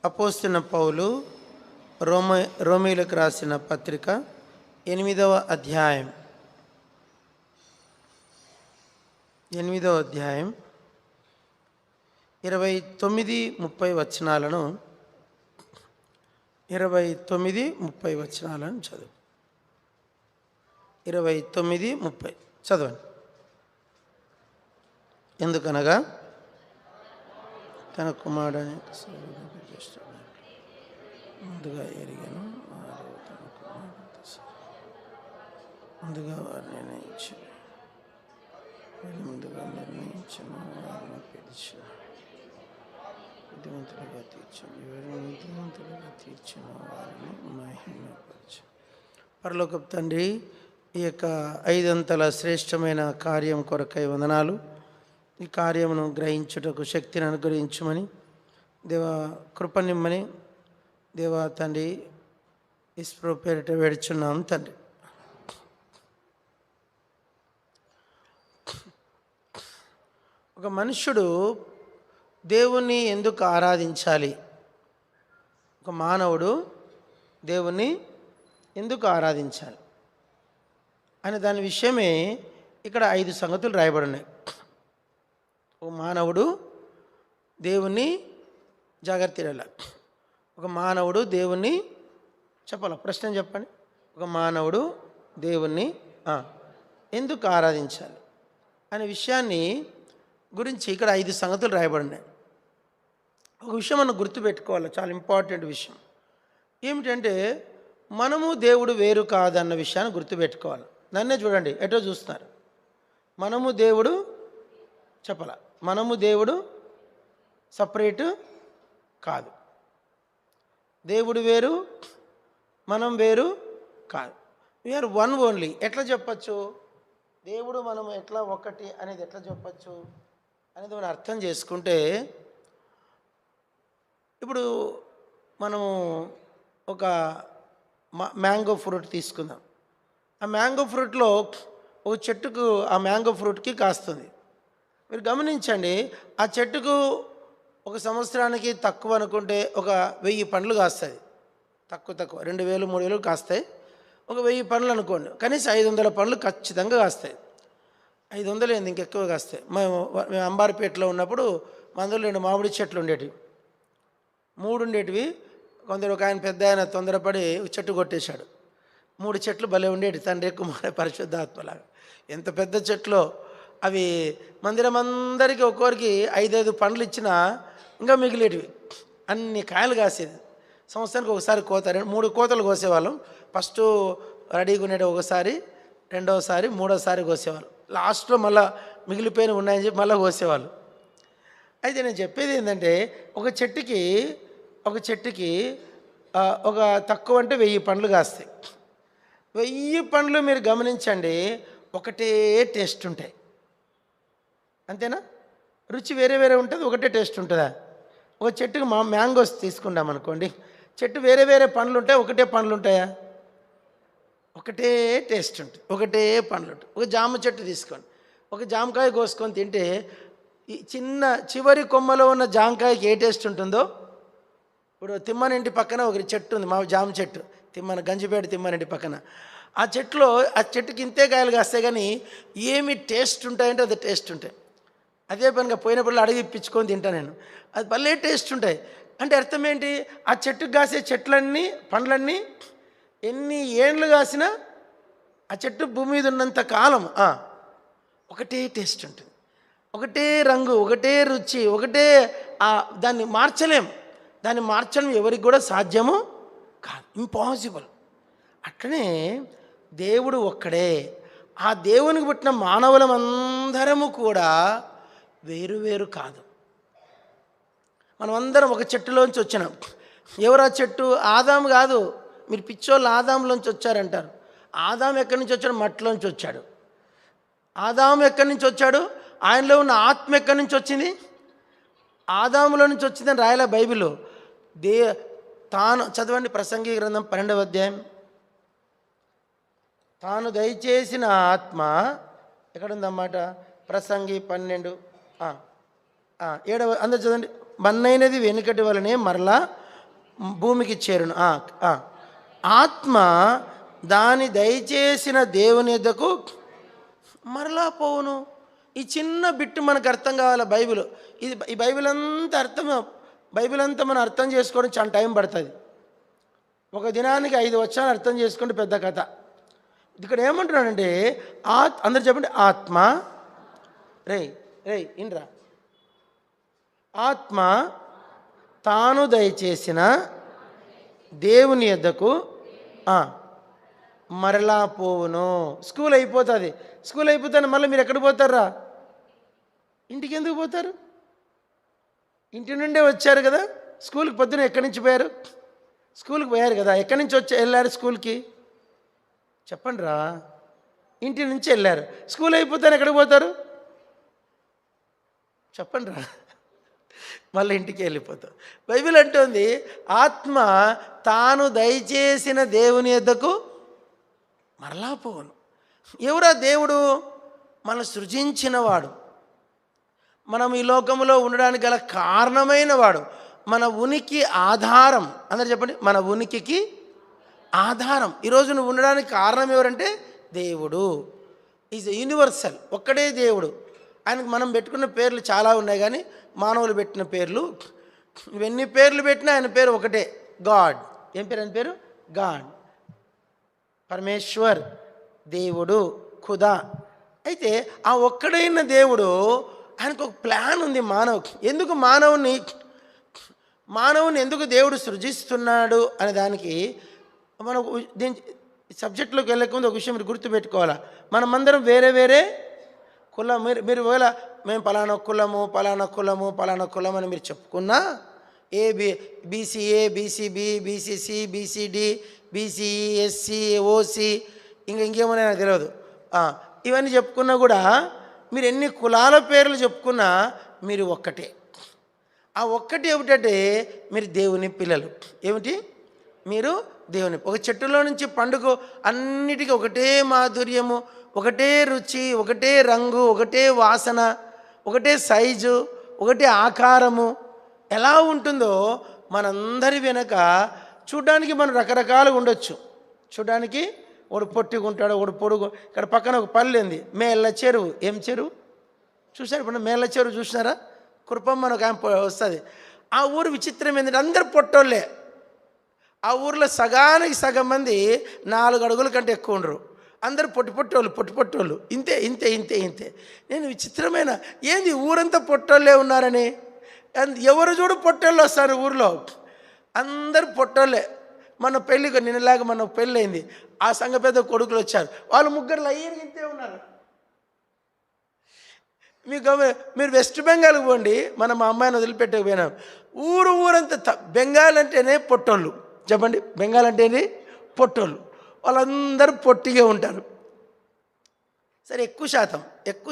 అపోస్తలుడైన పౌలు రోమీయులకు రాసిన పత్రిక 8వ అధ్యాయం 29-30 వచనాలను 29-30 వచనాలను చదువు. 29-30 చదవండి. ఎందుకనగా తన కుమారుడని ముందుగా ఎరిగాను, ముందుగా వారిని ముందుగా నిర్ణయించిన వారిని పిలిచిన బుద్ధిమంతులుగా తీర్చిన వారిని మహిమపరిచి. పరలోకపు తండ్రి, ఈ యొక్క 5 అంతల శ్రేష్టమైన కార్యం కొరకై వందనాలు. ఈ కార్యమును గ్రహించుటకు శక్తిని అనుగ్రహించమని దేవా, కృపనిమ్మని దేవా తండ్రి యేసు పేరిట వేడుచున్నాం తండ్రి. ఒక మనుష్యుడు దేవుణ్ణి ఎందుకు ఆరాధించాలి, ఒక మానవుడు దేవుణ్ణి ఎందుకు ఆరాధించాలి అనే దాని విషయమే ఇక్కడ 5 సంగతులు రాయబడి ఉన్నాయి. ఒక మానవుడు దేవుణ్ణి జాగ్రత్త, ఒక మానవుడు దేవుణ్ణి చెప్పాల. ప్రశ్న చెప్పండి. ఒక మానవుడు దేవుణ్ణి ఎందుకు ఆరాధించాలి అనే విషయాన్ని గురించి ఇక్కడ 5 సంగతులు రాయబడినాయి. ఒక విషయం మనం గుర్తుపెట్టుకోవాలి, చాలా ఇంపార్టెంట్ విషయం. ఏమిటంటే మనము దేవుడు వేరు కాదన్న విషయాన్ని గుర్తుపెట్టుకోవాలి. నన్నే చూడండి, ఎటో చూస్తున్నారు. మనము దేవుడు చెప్పాల, మనము దేవుడు సపరేటు కాదు. దేవుడు వేరు, మనం వేరు కాదు. We are one only. ఎట్లా చెప్పచ్చు దేవుడు మనం ఎట్లా ఒకటి అనేది ఎట్లా చెప్పచ్చు అనేది మనం అర్థం చేసుకుంటే, ఇప్పుడు మనము ఒక మ్యాంగో ఫ్రూట్ తీసుకుందాం. ఆ మ్యాంగో ఫ్రూట్లో ఒక చెట్టుకు ఆ మ్యాంగో ఫ్రూట్కి కాస్తుంది. మీరు గమనించండి, ఆ చెట్టుకు ఒక సంవత్సరానికి తక్కువ అనుకుంటే ఒక 1000 పండ్లు కాస్తాయి. తక్కువ 2000 3000 కాస్తాయి. ఒక 1000 పండ్లు అనుకోండి, కనీసం 500 పండ్లు ఖచ్చితంగా కాస్తాయి. 500 ఏంది, ఇంకెక్కువ కాస్తాయి. మేము అంబార్పేటలో ఉన్నప్పుడు మందులో 2 మామిడి చెట్లు ఉండేటివి, 3 ఉండేటివి. కొందరు ఒక ఆయన పెద్ద ఆయన తొందరపడి చెట్టు కొట్టేశాడు. 3 చెట్లు భలే ఉండేటి, తండ్రి కుమార పరిశుద్ధాత్మలాగా. ఎంత పెద్ద చెట్లో అవి మందిరం అందరికీ ఒక్కొరికి 5-5 పండ్లు ఇచ్చినా ఇంకా మిగిలేటివి. అన్ని కాయలు కాసేది. సంవత్సరానికి ఒకసారి కోత, 3 కోతలు కోసేవాళ్ళం. ఫస్ట్ రెడీగా ఉండేది ఒకసారి, రెండవసారి, మూడోసారి కోసేవాళ్ళు. లాస్ట్లో మళ్ళీ మిగిలిపోయిన ఉన్నాయని చెప్పి మళ్ళీ కోసేవాళ్ళు. అయితే నేను చెప్పేది ఏంటంటే, ఒక చెట్టుకి ఒక తక్కువ అంటే 1000 పండ్లు కాస్తాయి. 1000 పండ్లు మీరు గమనించండి, ఒకటే టేస్ట్ ఉంటాయి. అంతేనా? రుచి వేరే వేరే ఉంటుంది, ఒకటే టేస్ట్ ఉంటుందా? ఒక చెట్టుకి మ్యాంగోస్ తీసుకుంటాం అనుకోండి, చెట్టు వేరే వేరే పండ్లు ఉంటాయి, ఒకటే పండ్లు ఉంటాయా? ఒకటే టేస్ట్ ఉంటుంది, ఒకటే పండ్లు ఉంటాయి. ఒక జామ చెట్టు తీసుకోండి, ఒక జామకాయ కోసుకొని తింటే ఈ చివరి కొమ్మలో ఉన్న జామకాయకి ఏ టేస్ట్ ఉంటుందో, ఇప్పుడు తిమ్మనింటి పక్కన ఒక చెట్టు ఉంది, మా జామ చెట్టు, గంజిపేట తిమ్మనింటి పక్కన. ఆ చెట్టుకి ఇంతే కాయలు కాస్తాయి, కానీ ఏమి టేస్ట్ ఉంటాయంటే అది టేస్ట్ ఉంటాయి. అదే పనిగా పోయినప్పుడు అడిగి ఇప్పించుకొని తింటా నేను, అది భలే టేస్ట్ ఉంటాయి. అంటే అర్థం ఏంటి, ఆ చెట్టుకు కాసే పండ్లన్నీ ఎన్ని ఏండ్లు కాసినా ఆ చెట్టు భూమి మీద ఉన్నంత కాలం ఒకటే టేస్ట్ ఉంటుంది, ఒకటే రంగు, ఒకటే రుచి, ఒకటే. దాన్ని మార్చడం ఎవరికి కూడా సాధ్యము కాదు, ఇంపాసిబుల్. అట్లనే దేవుడు ఒక్కడే. ఆ దేవునికి పుట్టిన మానవులమందరము కూడా వేరు కాదు. మనమందరం ఒక చెట్టులోంచి వచ్చినాం. ఎవరు ఆ చెట్టు? ఆదాము కాదు. మీరు పిచ్చోళ్ళు ఆదాములోంచి వచ్చారంటారు. ఆదాము ఎక్కడి నుంచి వచ్చాడు? మట్టిలోంచి వచ్చాడు. ఆదాము ఎక్కడి నుంచి వచ్చాడు? ఆయనలో ఉన్న ఆత్మ ఎక్కడి నుంచి వచ్చింది? ఆదాములో నుంచి వచ్చిందని రాయలే బైబిల్లో. తాను చదవండి, ప్రసంగి గ్రంథం 12వ అధ్యాయం. తాను దయచేసిన ఆత్మ ఎక్కడుందన్నమాట? ప్రసంగి 12 7వ అందరు చదవండి. మన్నైనది వెనుకటి వలనే మరలా భూమికి చేరును. ఆ. ఆత్మ దాని దయచేసిన దేవుని యొద్దకు మరలా పోవును. ఈ చిన్న బిట్టు మనకు అర్థం కావాలి. ఈ బైబిల్ అంతా మనం అర్థం చేసుకోవడం చాలా టైం పడుతుంది. ఒక దినానికి 5 వచనాలు అర్థం చేసుకుంటే పెద్ద కథ. ఇక్కడ ఏమంటున్నాడంటే అందరు చెప్పండి, ఆత్మ ఇన్రా, ఆత్మ తాను దయచేసిన దేవుని యొద్దకు మరలా పోవును. స్కూల్ అయిపోతాను మళ్ళీ మీరు ఎక్కడ పోతారా? ఇంటికి ఎందుకు పోతారు? ఇంటి నుండే వచ్చారు కదా. స్కూల్కి పొద్దున ఎక్కడి నుంచి పోయారు? స్కూల్కి పోయారు కదా. ఎక్కడి నుంచి వెళ్ళారు స్కూల్కి? చెప్పండి రా. ఇంటి నుంచి వెళ్ళారు. స్కూల్ అయిపోతాను ఎక్కడికి పోతారు? చెప్పండి రా. మళ్ళీ ఇంటికి వెళ్ళిపోతాం. బైబిల్ అంటుంది ఆత్మ తాను దయచేసిన దేవుని యొద్దకు మరలా పోవును. ఎవరా దేవుడు? మనం సృజించినవాడు, మనం ఈ లోకంలో ఉండడానికి గల కారణమైన వాడు, మన ఉనికి ఆధారం. అందరు చెప్పండి, మన ఉనికికి ఆధారం. ఈరోజు నువ్వు ఉండడానికి కారణం ఎవరంటే దేవుడు. Is universal. ఒక్కడే దేవుడు. ఆయనకు మనం పెట్టుకున్న పేర్లు చాలా ఉన్నాయి, కానీ మానవులు పెట్టిన పేర్లు ఇవన్నీ పేర్లు పెట్టినా ఆయన పేరు ఒకటే, గాడ్. ఏం పేరు ఆయన పేరు? గాడ్, పరమేశ్వర్, దేవుడు, ఖుదా. అయితే ఆ ఒక్కడైన దేవుడు ఆయనకు ఒక ప్లాన్ ఉంది మానవుకి. ఎందుకు మానవుని ఎందుకు దేవుడు సృజిస్తున్నాడు అనే దానికి మనం దీని సబ్జెక్టులోకి వెళ్ళకముందు ఒక విషయం మీరు గుర్తుపెట్టుకోవాలా. మనమందరం వేరే వేరే కులం. మీరు ఒకవేళ మేము పలానా కులము అని మీరు చెప్పుకున్నా, BCA, BCB, BCC, BCD, BCE, SC, OC, ఇంకేమన్నా నాకు తెలియదు. ఇవన్నీ చెప్పుకున్నా కూడా మీరు ఎన్ని కులాల పేర్లు చెప్పుకున్నా మీరు ఒక్కటే. ఆ ఒక్కటి ఏమిటంటే మీరు దేవుని పిల్లలు. ఏమిటి? మీరు దేవుని. ఒక చెట్టులో నుంచి పండుగ అన్నిటికీ ఒకటే మాధుర్యము, ఒకటే రుచి, ఒకటే రంగు, ఒకటే వాసన, ఒకటే సైజు, ఒకటే ఆకారము ఎలా ఉంటుందో మనందరి వెనక చూడ్డానికి మనం రకరకాలుగా ఉండొచ్చు. చూడ్డానికి ఒకడు పొట్టిగా ఉంటాడు, ఒకడు పొడుగు. ఇక్కడ పక్కన ఒక పల్లె ఉంది, మేళ్ళ చెరువు. ఏం చెరువు చూసారు? ఇప్పుడు మేళ్ళ చెరువు చూసినారా? కురుపమ్మ అని ఒక వస్తుంది. ఆ ఊరు విచిత్రం ఏంటంటే అందరు పొట్టోళ్ళే. ఆ ఊర్లో సగానికి సగం మంది 4 అడుగుల కంటే ఎక్కువ ఉండరు. అందరు పొట్టోళ్ళు ఇంతే. నేను విచిత్రమైన ఏంది ఊరంతా పొట్టోళ్ళే ఉన్నారని. ఎవరు చూడు పొట్టోళ్ళు వస్తారు ఊర్లో, అందరు పొట్టోళ్ళే. నిన్నలాగా మన పెళ్ళి అయింది. ఆ సంఘ పెద్ద కొడుకులు వచ్చారు, వాళ్ళు ముగ్గురు లయ్యని ఇంతే ఉన్నారు. మీరు వెస్ట్ బెంగాల్కి పోండి, మా అమ్మాయిని వదిలిపెట్టకపోయినాం. ఊరంతా బెంగాల్ అంటేనే పొట్టోళ్ళు. చెప్పండి, బెంగాల్ అంటేనే పొట్టోళ్ళు. వాళ్ళందరూ పొట్టిగా ఉంటారు. సరే, ఎక్కువ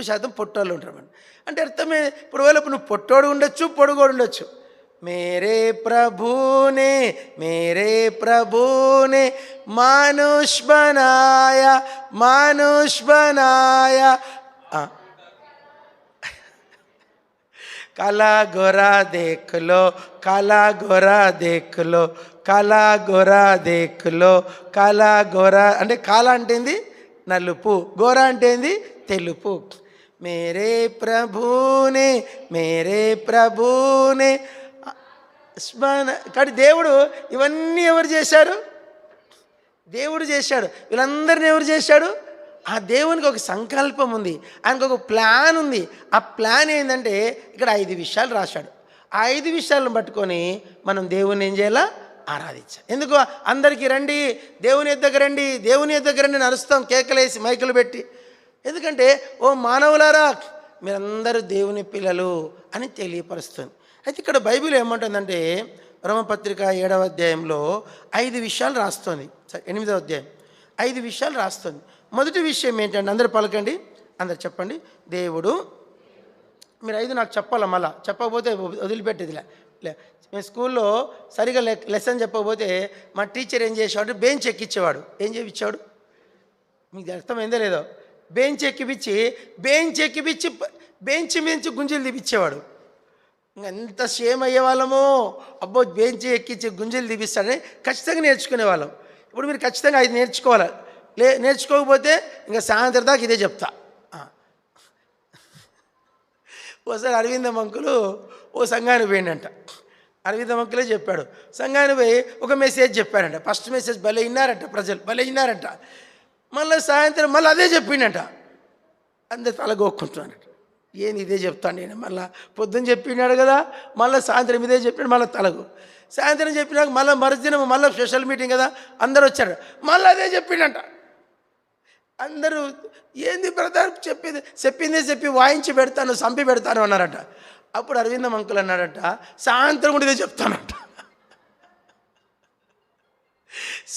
శాతం పొట్టోళ్ళు ఉంటారు. అంటే అర్థమే, ఇప్పుడు నువ్వు పొట్టోడు ఉండొచ్చు, పొడుగోడు ఉండొచ్చు. మేరే ప్రభునే మానుష్ బనాయా. काला गोरा देख लो, काला गोरा అంటే కాలా అంటే ఏంది? నలుపు. గోరా అంటే ఏంది? తెలుపు. మేరే ప్రభునే కానీ దేవుడు ఇవన్నీ ఎవరు చేశారు? దేవుడు చేశాడు. వీళ్ళందరినీ ఎవరు చేశాడు? ఆ దేవునికి ఒక సంకల్పం ఉంది, ఆయనకు ఒక ప్లాన్ ఉంది. ఆ ప్లాన్ ఏంటంటే ఇక్కడ 5 విషయాలు రాశాడు. ఆ 5 విషయాలను పట్టుకొని మనం దేవుని ఏం చేయాలా? ఆరాధించాలి. ఎందుకు? అందరికీ రండి, దేవుని యొద్దకు రండి నరుస్తాం కేకలేసి మైకులు పెట్టి. ఎందుకంటే ఓ మానవులారా, మీరందరూ దేవుని పిల్లలు అని తెలియపరుస్తుంది. అయితే ఇక్కడ బైబిల్ ఏమంటుందంటే రోమపత్రిక 7వ అధ్యాయంలో 5 విషయాలు రాస్తుంది. 8వ అధ్యాయం 5 విషయాలు రాస్తుంది. మొదటి విషయం ఏంటంటే, అందరూ పలకండి, అందరు చెప్పండి. దేవుడు. మీరు 5 నాకు చెప్పాలా, మళ్ళా చెప్పకపోతే వదిలిపెట్టేదిలే. మేము స్కూల్లో సరిగా లెసన్ చెప్పకపోతే మా టీచర్ ఏం చేసేవాడు? బెంచ్ ఎక్కించేవాడు. ఏం చేయించాడు? మీకు అర్థమైందో లేదో? బెంచ్ ఎక్కిపించి బెంచ్ మించి గుంజీలు తీపిచ్చేవాడు. ఎంత సేమ్ అయ్యే వాళ్ళమో, అబ్బో బెంచి ఎక్కించి గుంజలు తీపిస్తాడని ఖచ్చితంగా నేర్చుకునే వాళ్ళం. ఇప్పుడు మీరు ఖచ్చితంగా అది నేర్చుకోవాలి. నేర్చుకోకపోతే ఇంకా సాయంత్రం దాకా ఇదే చెప్తా. ఓసారి అరవిందం అంకులు ఓ సంఘానికి పోయిండంట. అరవిందం అంకులే చెప్పాడు. సంఘానికి పోయి ఒక మెసేజ్ చెప్పారంట. ఫస్ట్ మెసేజ్ భలే విన్నారంట, ప్రజలు భలే విన్నారంట. మళ్ళీ సాయంత్రం మళ్ళీ అదే చెప్పిండట. అందరు తలగొక్కుంటున్నారట. ఏంది ఇదే చెప్తాను నేను, మళ్ళీ పొద్దున్న చెప్పినాడు కదా, మళ్ళీ సాయంత్రం ఇదే చెప్పినాడు, మళ్ళీ తలగు. సాయంత్రం చెప్పినాక మళ్ళీ మరుదినం మళ్ళీ స్పెషల్ మీటింగ్ కదా, అందరు వచ్చారు, మళ్ళీ అదే చెప్పిండట. అందరూ ఏంది బ్రదర్ చెప్పిందే చెప్పి వాయించి పెడతాను, సంపి పెడతాను అన్నారట. అప్పుడు అరవిందం అంకుల్ అన్నాడట, సాయంత్రం కూడా ఇదే చెప్తానట.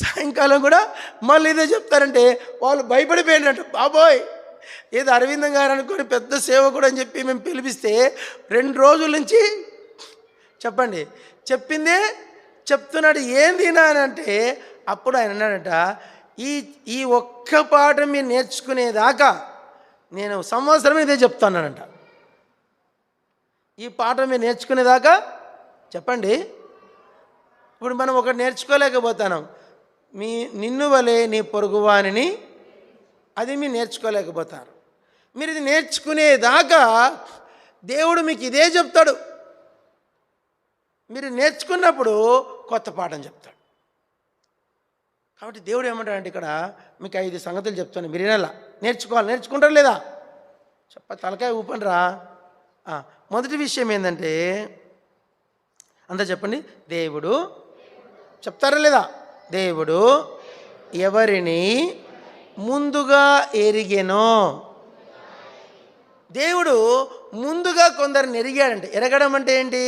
సాయంకాలం కూడా మళ్ళీ ఇదే చెప్తారంటే వాళ్ళు భయపడిపోయినట్టు. బాబోయ్, ఏదో అరవిందం గారు అనుకొని పెద్ద సేవకుడు అని చెప్పి మేము పిలిపిస్తే 2 రోజుల నుంచి చెప్పండి చెప్పిందే చెప్తున్నాడు. ఏంది నా అని అంటే అప్పుడు ఆయన అన్నాడట, ఈ ఒక్క పాఠం మీరు నేర్చుకునేదాకా నేను సంవత్సరం ఇదే చెప్తానంట. ఈ పాఠం మీరు నేర్చుకునేదాకా చెప్పండి. ఇప్పుడు మనం ఒకటి నేర్చుకోలేకపోతున్నాం, నిన్ను వలే నీ పొరుగువానిని, అది మీరు నేర్చుకోలేకపోతారు. మీరు ఇది నేర్చుకునేదాకా దేవుడు మీకు ఇదే చెప్తాడు. మీరు నేర్చుకున్నప్పుడు కొత్త పాఠం చెప్తాడు. కాబట్టి దేవుడు ఏమంటాడంటే ఇక్కడ మీకు 5 సంగతులు చెప్తాను, మీరు వినాలా, నేర్చుకోవాలి. నేర్చుకుంటారు లేదా తలకాయ ఊపండిరా. మొదటి విషయం ఏంటంటే అంతా చెప్పండి. దేవుడు చెప్తారా లేదా? దేవుడు ఎవరిని ముందుగా ఎరిగెనో. దేవుడు ముందుగా కొందరిని ఎరిగాడంటే, ఎరగడం అంటే ఏంటి?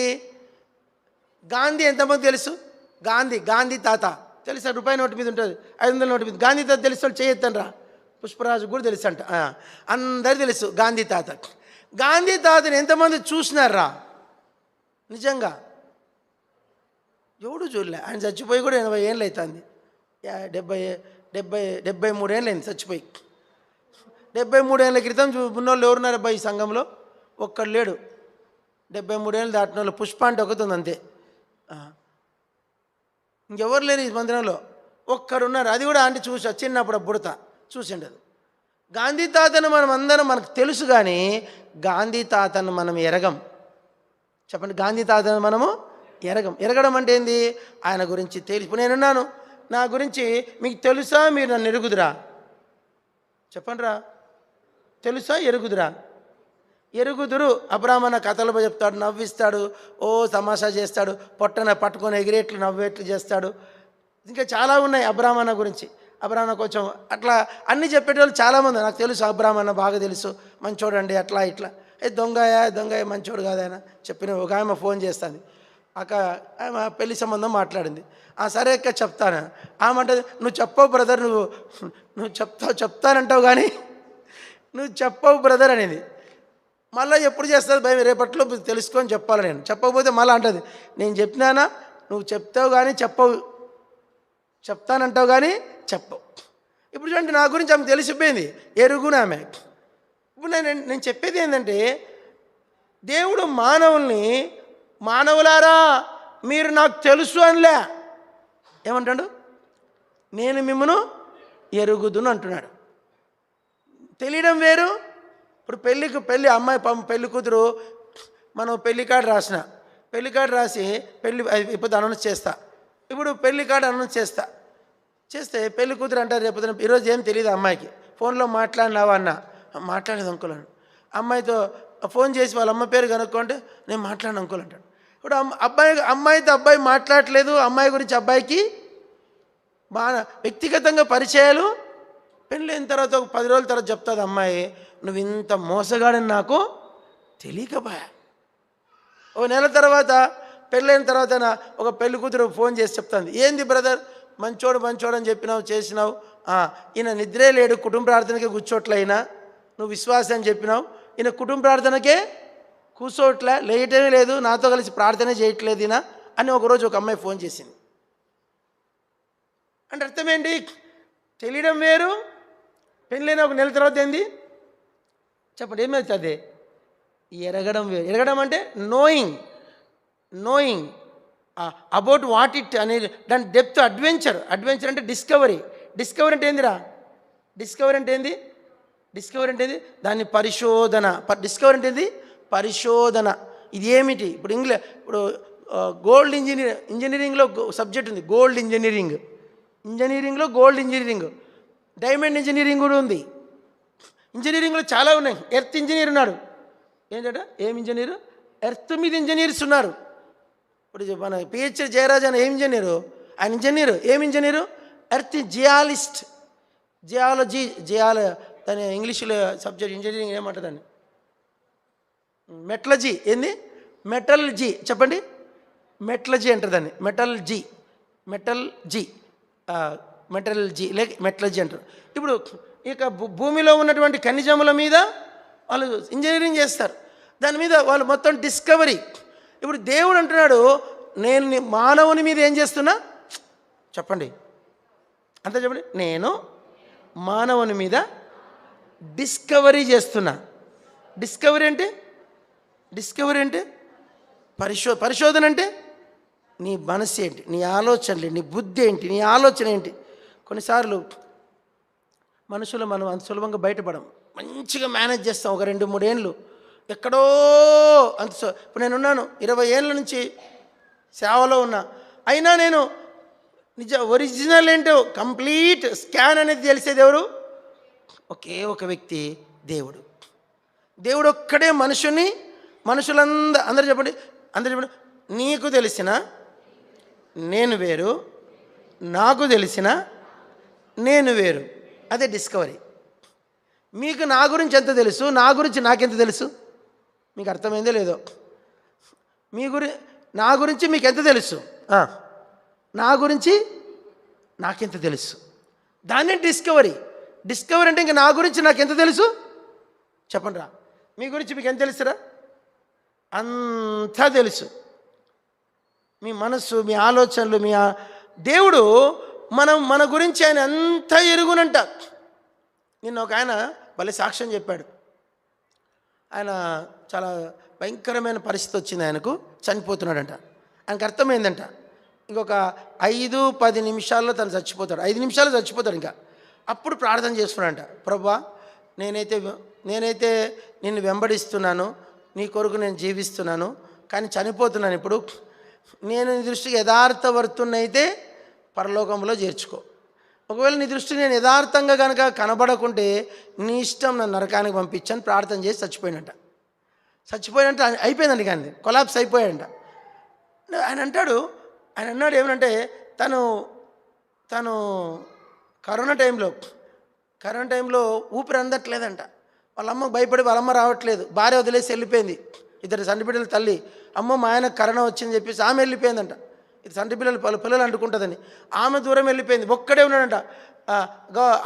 గాంధీ ఎంతమంది తెలుసు? గాంధీ తాత తెలుసా? రూపాయి నోటు మీద ఉంటుంది, 500 నోటు మీద. గాంధీ తాత తెలుసు, చేయొద్దని రా. పుష్పరాజు కూడా తెలుసు అంట, అందరు తెలుసు గాంధీ తాత. గాంధీ తాతని ఎంతమంది చూసినారా? నిజంగా ఎవడు చూడలే. ఆయన చచ్చిపోయి కూడా 80 ఏళ్ళు అవుతుంది. 73 ఏళ్ళు అయింది చచ్చిపోయి. 73 ఏళ్ళ క్రితం ఉన్నోళ్ళు ఎవరున్నారు అబ్బాయి ఈ సంఘంలో? ఒక్కడు లేడు. 73 ఏళ్ళు దాటిన వాళ్ళు పుష్ప అంటే ఒకతుంది అంతే. ఇంకెవరు లేరు ఈ మందిరంలో, ఒక్కరున్నారు. అది కూడా ఆంటీ చూసా, చిన్నప్పుడు బుడత చూసిండదు. గాంధీ తాతను మనం అందరం మనకు తెలుసు, కానీ గాంధీ తాతను మనం ఎరగం. చెప్పండి, గాంధీ తాతను మనము ఎరగం. ఎరగడం అంటే ఏంది? ఆయన గురించి తెలిసి. ఇప్పుడు నేనున్నాను, నా గురించి మీకు తెలుసా? మీరు నన్ను ఎరుగుదురా? చెప్పండి రా, తెలుసా ఎరుగుదురా? ఎరుగుదురు. అబ్రాహ్మణ కథలు చెప్తాడు, నవ్విస్తాడు, ఓ తమాషా చేస్తాడు, పొట్టన పట్టుకొని ఎగిరేట్లు నవ్వేట్లు చేస్తాడు. ఇంకా చాలా ఉన్నాయి అబ్రాహ్మణ గురించి. అబ్రాహ్మణ కొంచెం అట్లా అన్నీ చెప్పేటోళ్ళు చాలామంది నాకు తెలుసు. అబ్రాహ్మణ బాగా తెలుసు, మంచోడండి, అట్లా ఇట్లా. దొంగ మంచోడు కాదైనా చెప్పిన. ఒక ఆమె ఫోన్ చేస్తుంది, ఆమె పెళ్లి సంబంధం మాట్లాడింది. సరే అక్క చెప్తాను. ఆమె అంటే, నువ్వు చెప్పవు బ్రదర్, నువ్వు చెప్తానంటావు కానీ నువ్వు చెప్పవు బ్రదర్ అనేది. మళ్ళీ ఎప్పుడు చేస్తుంది భయం, రేపట్లో తెలుసుకొని చెప్పాలి. నేను చెప్పకపోతే మళ్ళీ అంటుంది, నేను చెప్పినానా, నువ్వు చెప్తావు కానీ చెప్పవు, చెప్తానంటావు కానీ చెప్పవు. ఇప్పుడు చూడండి, నా గురించి ఆమె తెలిసిపోయింది, ఎరుగున ఆమె. ఇప్పుడు నేను చెప్పేది ఏంటంటే, దేవుడు మానవులారా మీరు నాకు తెలుసు అనిలే, ఏమంటాడు? నేను మిమ్మను ఎరుగుదును అంటున్నాడు. తెలియడం వేరు. ఇప్పుడు పెళ్ళి అమ్మాయి పెళ్లి కూతురు, మనం పెళ్లి కార్డు రాసి ఇప్పుడు అనౌన్స్ చేస్తా. ఇప్పుడు పెళ్లి కార్డు అనౌన్స్ చేస్తే పెళ్లి కూతురు అంటారు రేపు, ఈరోజు ఏం తెలియదు అమ్మాయికి. ఫోన్లో మాట్లాడినావా అన్న, మాట్లాడేది అంకుల్ అని. అమ్మాయితో ఫోన్ చేసి వాళ్ళ అమ్మ పేరు కనుక్కుంటే నేను మాట్లాడిన అంకుల్ అంటాడు. ఇప్పుడు అమ్మాయితో అబ్బాయి మాట్లాడలేదు, అమ్మాయి గురించి అబ్బాయికి బాగా వ్యక్తిగతంగా పరిచయాలు. పెళ్ళైన తర్వాత ఒక 10 రోజుల తర్వాత చెప్తుంది అమ్మాయి, నువ్వు ఇంత మోసగాడని నాకు తెలియకపోయా. ఓ నెల తర్వాత పెళ్ళైన తర్వాత ఒక పెళ్లి కూతురు ఫోన్ చేసి చెప్తుంది, ఏంది బ్రదర్ మంచోడు అని చెప్పినావు, చేసినావు, ఈయన నిద్రే లేడు, కుటుంబ ప్రార్థనకే కూర్చోట్లయినా, నువ్వు విశ్వాసం అని చెప్పినావు, ఈయన కుటుంబ ప్రార్థనకే కూర్చోట్లే, లేయటమే లేదు, నాతో కలిసి ప్రార్థన చేయట్లేదు ఈయన అని ఒకరోజు ఒక అమ్మాయి ఫోన్ చేసింది. అంటే అర్థం ఏంటి? తెలియడం వేరు, పెళ్ళైన ఒక నెల తర్వాత ఏంది చెప్పండి, ఏమవుతుంది? ఎరగడం వేరు. ఎరగడం అంటే knowing. Knowing about what it అనేది దాని డెప్త్. అడ్వెంచర్ అంటే డిస్కవరీ అంటే ఏందిరా? డిస్కవరీ అంటే ఏంది? దాన్ని పరిశోధన. డిస్కవరీ అంటే ఏంది? పరిశోధన. ఇది ఏమిటి? ఇప్పుడు గోల్డ్ ఇంజనీరింగ్లో సబ్జెక్ట్ ఉంది, గోల్డ్ ఇంజనీరింగ్లో గోల్డ్ ఇంజనీరింగ్, డైమండ్ ఇంజనీరింగ్ కూడా ఉంది. ఇంజనీరింగ్లో చాలా ఉన్నాయి. ఎర్త్ ఇంజనీర్ ఉన్నాడు. ఏంటంటే ఏం ఇంజనీరు? ఎర్త్ మీద ఇంజనీర్స్ ఉన్నారు. ఇప్పుడు మన పిహెచ్డి జయరాజ్ అని ఏం ఇంజనీరు? ఆయన ఇంజనీరు. ఏం ఇంజనీరు? ఎర్త్ జియాలజీ దాని ఇంగ్లీష్లో సబ్జెక్ట్ ఇంజనీరింగ్ ఏమంటుంది దాన్ని? మెటలజీ. ఏంది? మెటలజీ. చెప్పండి. మెటలజీ అంటారు దాన్ని. మెటలజీ లేక మెటలజీ అంటారు. ఇప్పుడు ఇక భూమిలో ఉన్నటువంటి ఖనిజముల మీద వాళ్ళు ఇంజనీరింగ్ చేస్తారు. దాని మీద వాళ్ళు మొత్తం డిస్కవరీ. ఇప్పుడు దేవుడు అంటున్నాడు, నేను మానవుని మీద ఏం చేస్తున్నా? చెప్పండి, అంతా చెప్పండి. నేను మానవుని మీద డిస్కవరీ చేస్తున్నా. డిస్కవరీ అంటే పరిశోధన అంటే నీ మనసు ఏంటి, నీ ఆలోచనలు, నీ బుద్ధి ఏంటి, నీ ఆలోచన ఏంటి. కొన్నిసార్లు మనుషులు మనం అంత సులభంగా బయటపడం. మంచిగా మేనేజ్ చేస్తాం ఒక 2-3 ఏళ్ళు. ఎక్కడో ఇప్పుడు నేనున్నాను 20 ఏళ్ళ నుంచి సేవలో ఉన్నా. అయినా నేను ఒరిజినల్ ఏంటో కంప్లీట్ స్కాన్ అనేది తెలిసేది ఎవరు? ఒకే ఒక వ్యక్తి, దేవుడు. దేవుడు ఒక్కడే అందరూ చెప్పండి, నీకు తెలిసిన నేను వేరు, నాకు తెలిసిన నేను వేరు. అదే డిస్కవరీ. మీకు నా గురించి ఎంత తెలుసు, నా గురించి నాకెంత తెలుసు? మీకు అర్థమైందో లేదో? నా గురించి మీకు ఎంత తెలుసు, నా గురించి నాకెంత తెలుసు, దాన్నే డిస్కవరీ అంటే ఇంక నా గురించి నాకెంత తెలుసు చెప్పండి రా. మీ గురించి మీకు ఎంత తెలుసురా? అంతా తెలుసు. మీ మనస్సు, మీ ఆలోచనలు, దేవుడు మన గురించి ఆయన అంతా ఎరుగునంట. నిన్న ఒక ఆయన భలే సాక్ష్యం చెప్పాడు. ఆయన చాలా భయంకరమైన పరిస్థితి వచ్చింది, ఆయనకు చనిపోతున్నాడంట. ఆయనకు అర్థమైందంట ఇంకొక 5-10 నిమిషాల్లో తను చచ్చిపోతాడు. 5 నిమిషాలు చచ్చిపోతాడు. ఇంకా అప్పుడు ప్రార్థన చేస్తున్నాడంట, ప్రభువా నేనైతే నిన్ను వెంబడిస్తున్నాను, నీ కొరకు నేను జీవిస్తున్నాను, కానీ చనిపోతున్నాను. ఇప్పుడు నేను నీ దృష్టికి యథార్థవర్తున్నైతే పరలోకంలో చేర్చుకో. ఒకవేళ నీ దృష్టి నేను యథార్థంగా కనుక కనబడకుంటే నీ ఇష్టం, నన్ను నరకానికి పంపించని ప్రార్థన చేసి చచ్చిపోయినట్ట అయిపోయిందండి. కానీ కొలాప్స్ అయిపోయాడంట. ఆయన అన్నాడు ఏమనంటే తను కరోనా టైంలో ఊపిరి అందట్లేదంట. వాళ్ళ అమ్మకు భయపడి వాళ్ళ అమ్మ రావట్లేదు. భార్య వదిలేసి వెళ్ళిపోయింది. 2 సంటి బిడ్డల తల్లి. అమ్మ మా ఆయనకు కరోనా వచ్చిందని చెప్పేసి ఆమె వెళ్ళిపోయిందంట. ఇది సంటి పిల్లలు అంటుకుంటుందని ఆమె దూరం వెళ్ళిపోయింది. ఒక్కడే ఉన్నాడంట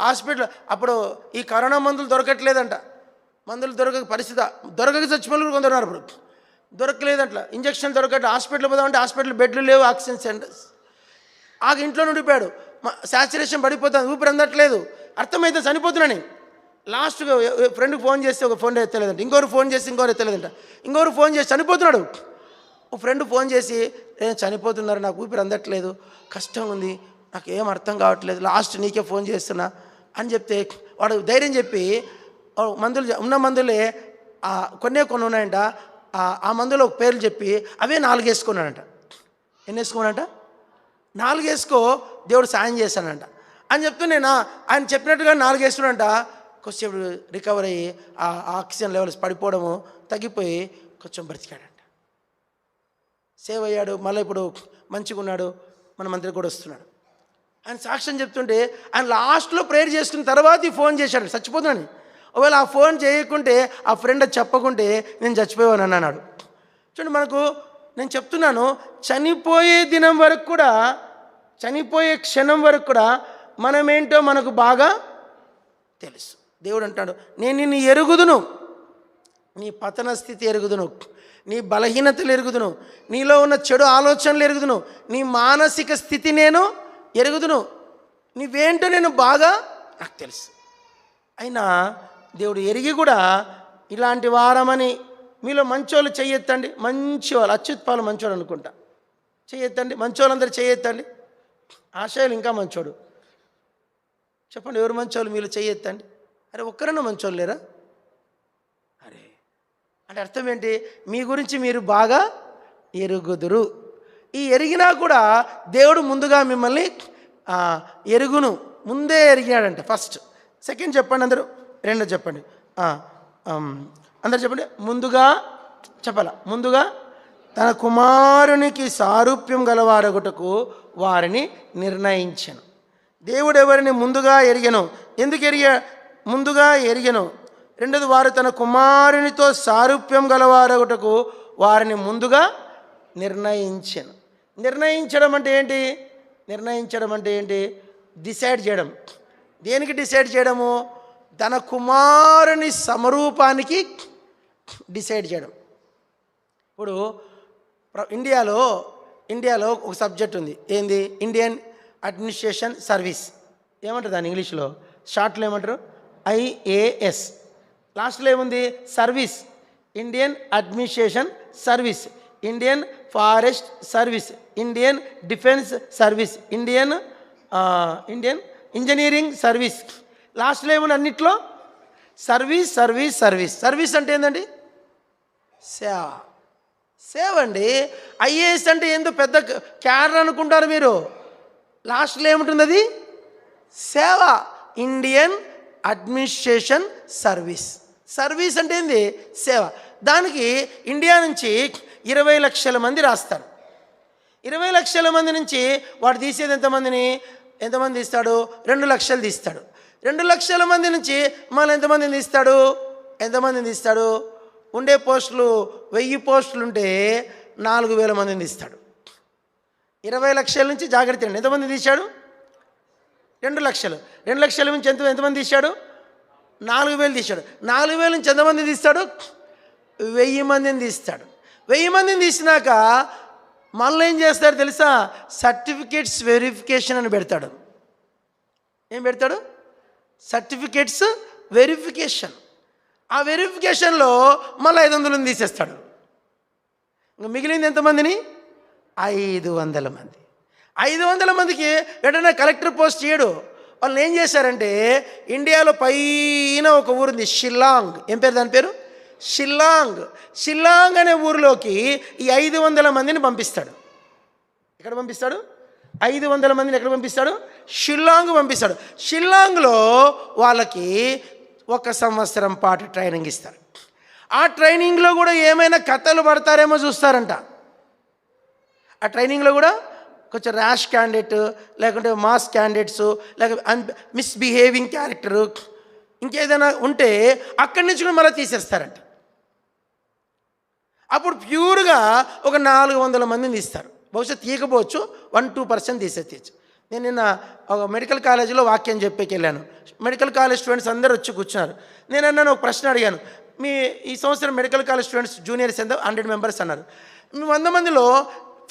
హాస్పిటల్. అప్పుడు ఈ కరోనా మందులు దొరకట్లేదంట. మందులు దొరకక చచ్చిపోయిన కొందరు ఉన్నారు. ఇప్పుడు దొరకలేదంట, ఇంజక్షన్ దొరకట్లేదు. హాస్పిటల్ పోదామంటే హాస్పిటల్ బెడ్లు లేవు, ఆక్సిజన్ సెంటర్స్. ఇంట్లో ఉండిపోయాడు. శాచురేషన్ పడిపోతుంది, ఊపిరి అందట్లేదు. అర్థమైతే చనిపోతున్నాను. లాస్ట్గా ఫ్రెండ్కి ఫోన్ చేస్తే ఒక ఫోన్ ఎత్తలేదంట, ఇంకోరు ఫోన్ చేసి చనిపోతున్నాడు. ఒక ఫ్రెండ్ ఫోన్ చేసి నేను చనిపోతున్నారు, నాకు ఊపిరి అందట్లేదు, కష్టం ఉంది, నాకు ఏం అర్థం కావట్లేదు, లాస్ట్ నీకే ఫోన్ చేస్తున్నా అని చెప్తే వాడు ధైర్యం చెప్పి ఉన్న మందులే కొన్ని ఉన్నాయంట. ఆ మందులో ఒక పేర్లు చెప్పి అవే 4 వేసుకున్నాడంట. ఎన్ని వేసుకోనంట? 4 వేసుకో, దేవుడు సాయం చేశానంట అని చెప్తూ ఆయన చెప్పినట్టుగా 4 వేసుకున్నాడంట. కొంచెం రికవర్ అయ్యి ఆ ఆక్సిజన్ లెవెల్స్ పడిపోవడము తగ్గిపోయి కొంచెం బ్రతికాడంట. సేవ్ అయ్యాడు. మళ్ళీ ఇప్పుడు మంచిగా ఉన్నాడు. మన మంత్రి కూడా వస్తున్నాడు. ఆయన సాక్ష్యం చెప్తుంటే ఆయన లాస్ట్లో ప్రేయర్ చేసుకున్న తర్వాత ఈ ఫోన్ చేశాడు చచ్చిపోతున్నాను. ఒకవేళ ఆ ఫోన్ చేయకుంటే, ఆ ఫ్రెండ్ చెప్పకుంటే నేను చచ్చిపోయాను అన్నాడు. చూడండి, నేను చెప్తున్నాను, చనిపోయే క్షణం వరకు కూడా మనమేంటో మనకు బాగా తెలుసు. దేవుడు అంటాడు, నేను నిన్ను ఎరుగుదును, నీ పతన స్థితి ఎరుగుదును, నీ బలహీనతలు ఎరుగుదును, నీలో ఉన్న చెడు ఆలోచనలు ఎరుగుదును, నీ మానసిక స్థితి నేను ఎరుగుదును, నీవేంటో నేను బాగా నాకు తెలుసు. అయినా దేవుడు ఎరిగి కూడా ఇలాంటి వారమని మీలో మంచోళ్ళు చెయ్యెత్తండి. మంచివాళ్ళు, అచ్యుత్పాలు మంచోడు అనుకుంటా. చెయ్యెత్తండి, మంచోళ్ళందరూ చెయ్యెత్తండి. ఆశయాలు ఇంకా మంచోడు. చెప్పండి, ఎవరు మంచోళ్ళు మీలో చెయ్యెత్తండి. అరే ఒక్కరన్నా మంచోళ్ళు లేరా? అరే అంటే అర్థం ఏంటి? మీ గురించి మీరు బాగా ఎరుగుదురు. ఈ ఎరిగినా కూడా దేవుడు ముందుగా మిమ్మల్ని ఎరుగును, ముందే ఎరిగాడంట. ఫస్ట్. సెకండ్ చెప్పండి అందరూ. రెండో చెప్పండి. అందరు చెప్పండి. ముందుగా చెప్పాల. ముందుగా తన కుమారునికి సారూప్యం గలవారగుటకు వారిని నిర్ణయించను. దేవుడు ఎవరిని ముందుగా ఎరిగెను? ఎందుకు ముందుగా ఎరిగెను? రెండోది, వారు తన కుమారునితో సారూప్యం గలవారగుటకు వారిని ముందుగా నిర్ణయించను. నిర్ణయించడం అంటే ఏంటి? నిర్ణయించడం అంటే ఏంటి? డిసైడ్ చేయడం. దేనికి డిసైడ్ చేయడము? తన కుమారుని సమరూపానికి డిసైడ్ చేయడం. ఇప్పుడు ఇండియాలో ఒక సబ్జెక్ట్ ఉంది. ఏంది? Indian administration service. ఏమంటారు దాన్ని ఇంగ్లీష్లో? షార్ట్లో ఏమంటారు? IAS. లాస్ట్లో ఏముంది? Service. Indian administration service, Indian forest service, Indian defence service, Indian engineering service. లాస్ట్లో ఏముంది? అన్నిట్లో సర్వీస్ సర్వీస్ సర్వీస్. సర్వీస్ అంటే ఏంటండి? సేవ. సేవ అండి. IAS అంటే ఏందో పెద్ద క్యాడర్ అనుకుంటారు మీరు. లాస్ట్లో ఏముంటుంది? అది సేవ. Indian administration service. సర్వీస్ అంటే ఏంది? సేవ. దానికి ఇండియా నుంచి 20 లక్షల మంది రాస్తారు. 20 లక్షల మంది నుంచి వాడు తీసేది ఎంతమంది తీస్తాడు? 2 లక్షలు తీస్తాడు. 2 లక్షల మంది నుంచి మళ్ళీ ఎంతమందిని తీస్తాడు? ఉండే పోస్టులు 1000 పోస్టులు ఉంటే 4000 మందిని తీస్తాడు. 20 లక్షల నుంచి జాగ్రత్త అండి. ఎంతమంది తీశాడు? 2 లక్షలు. 2 లక్షల నుంచి ఎంతమంది తీశాడు? 4000 తీశాడు. 4000 నుంచి ఎంతమంది తీస్తాడు? 1000 మందిని తీస్తాడు. 1000 మందిని తీసినాక మళ్ళీ ఏం చేస్తాడు తెలుసా? సర్టిఫికేట్స్ వెరిఫికేషన్ అని పెడతాడు. ఏం పెడతాడు? Certificates verification. ఆ వెరిఫికేషన్లో మళ్ళీ 500 తీసేస్తాడు. ఇంకా మిగిలింది ఎంతమందిని? 500 మంది. 500 మందికి వెంటనే కలెక్టర్ పోస్ట్ చేయడు. వాళ్ళు ఏం చేశారంటే, ఇండియాలో పైన ఒక ఊరుంది షిల్లాంగ్. ఏం పేరు దాని పేరు? షిల్లాంగ్ అనే ఊరిలోకి ఈ 500 మందిని పంపిస్తాడు. ఎక్కడ పంపిస్తాడు? 500 మందిని ఎక్కడ పంపిస్తాడు? షిల్లాంగ్ పంపిస్తాడు. షిల్లాంగ్లో వాళ్ళకి 1 సంవత్సరం పాటు ట్రైనింగ్ ఇస్తారు. ఆ ట్రైనింగ్లో కూడా ఏమైనా కథలు పడతారేమో చూస్తారంట. ఆ ట్రైనింగ్లో కూడా కొంచెం ర్యాష్ క్యాండిడేట్, లేకుంటే మాస్ క్యాండిడేట్స్, లేకపోతే మిస్బిహేవింగ్ క్యారెక్టరు, ఇంకేదైనా ఉంటే అక్కడి నుంచి కూడా మళ్ళీ తీసేస్తారంట. అప్పుడు ప్యూర్గా ఒక 400 మందిని తీస్తారు. బహుశా తీయకపోవచ్చు, 1-2% తీసేయచ్చు. నేను నిన్న ఒక మెడికల్ కాలేజీలో వాక్యం చెప్పేకి వెళ్ళాను. మెడికల్ కాలేజ్ స్టూడెంట్స్ అందరూ వచ్చి కూర్చున్నారు. నేను అన్నాను, ఒక ప్రశ్న అడిగాను, ఈ సంవత్సరం మెడికల్ కాలేజ్ స్టూడెంట్స్ జూనియర్స్ ఎంత? 100 మెంబర్స్ అన్నారు. 100 మందిలో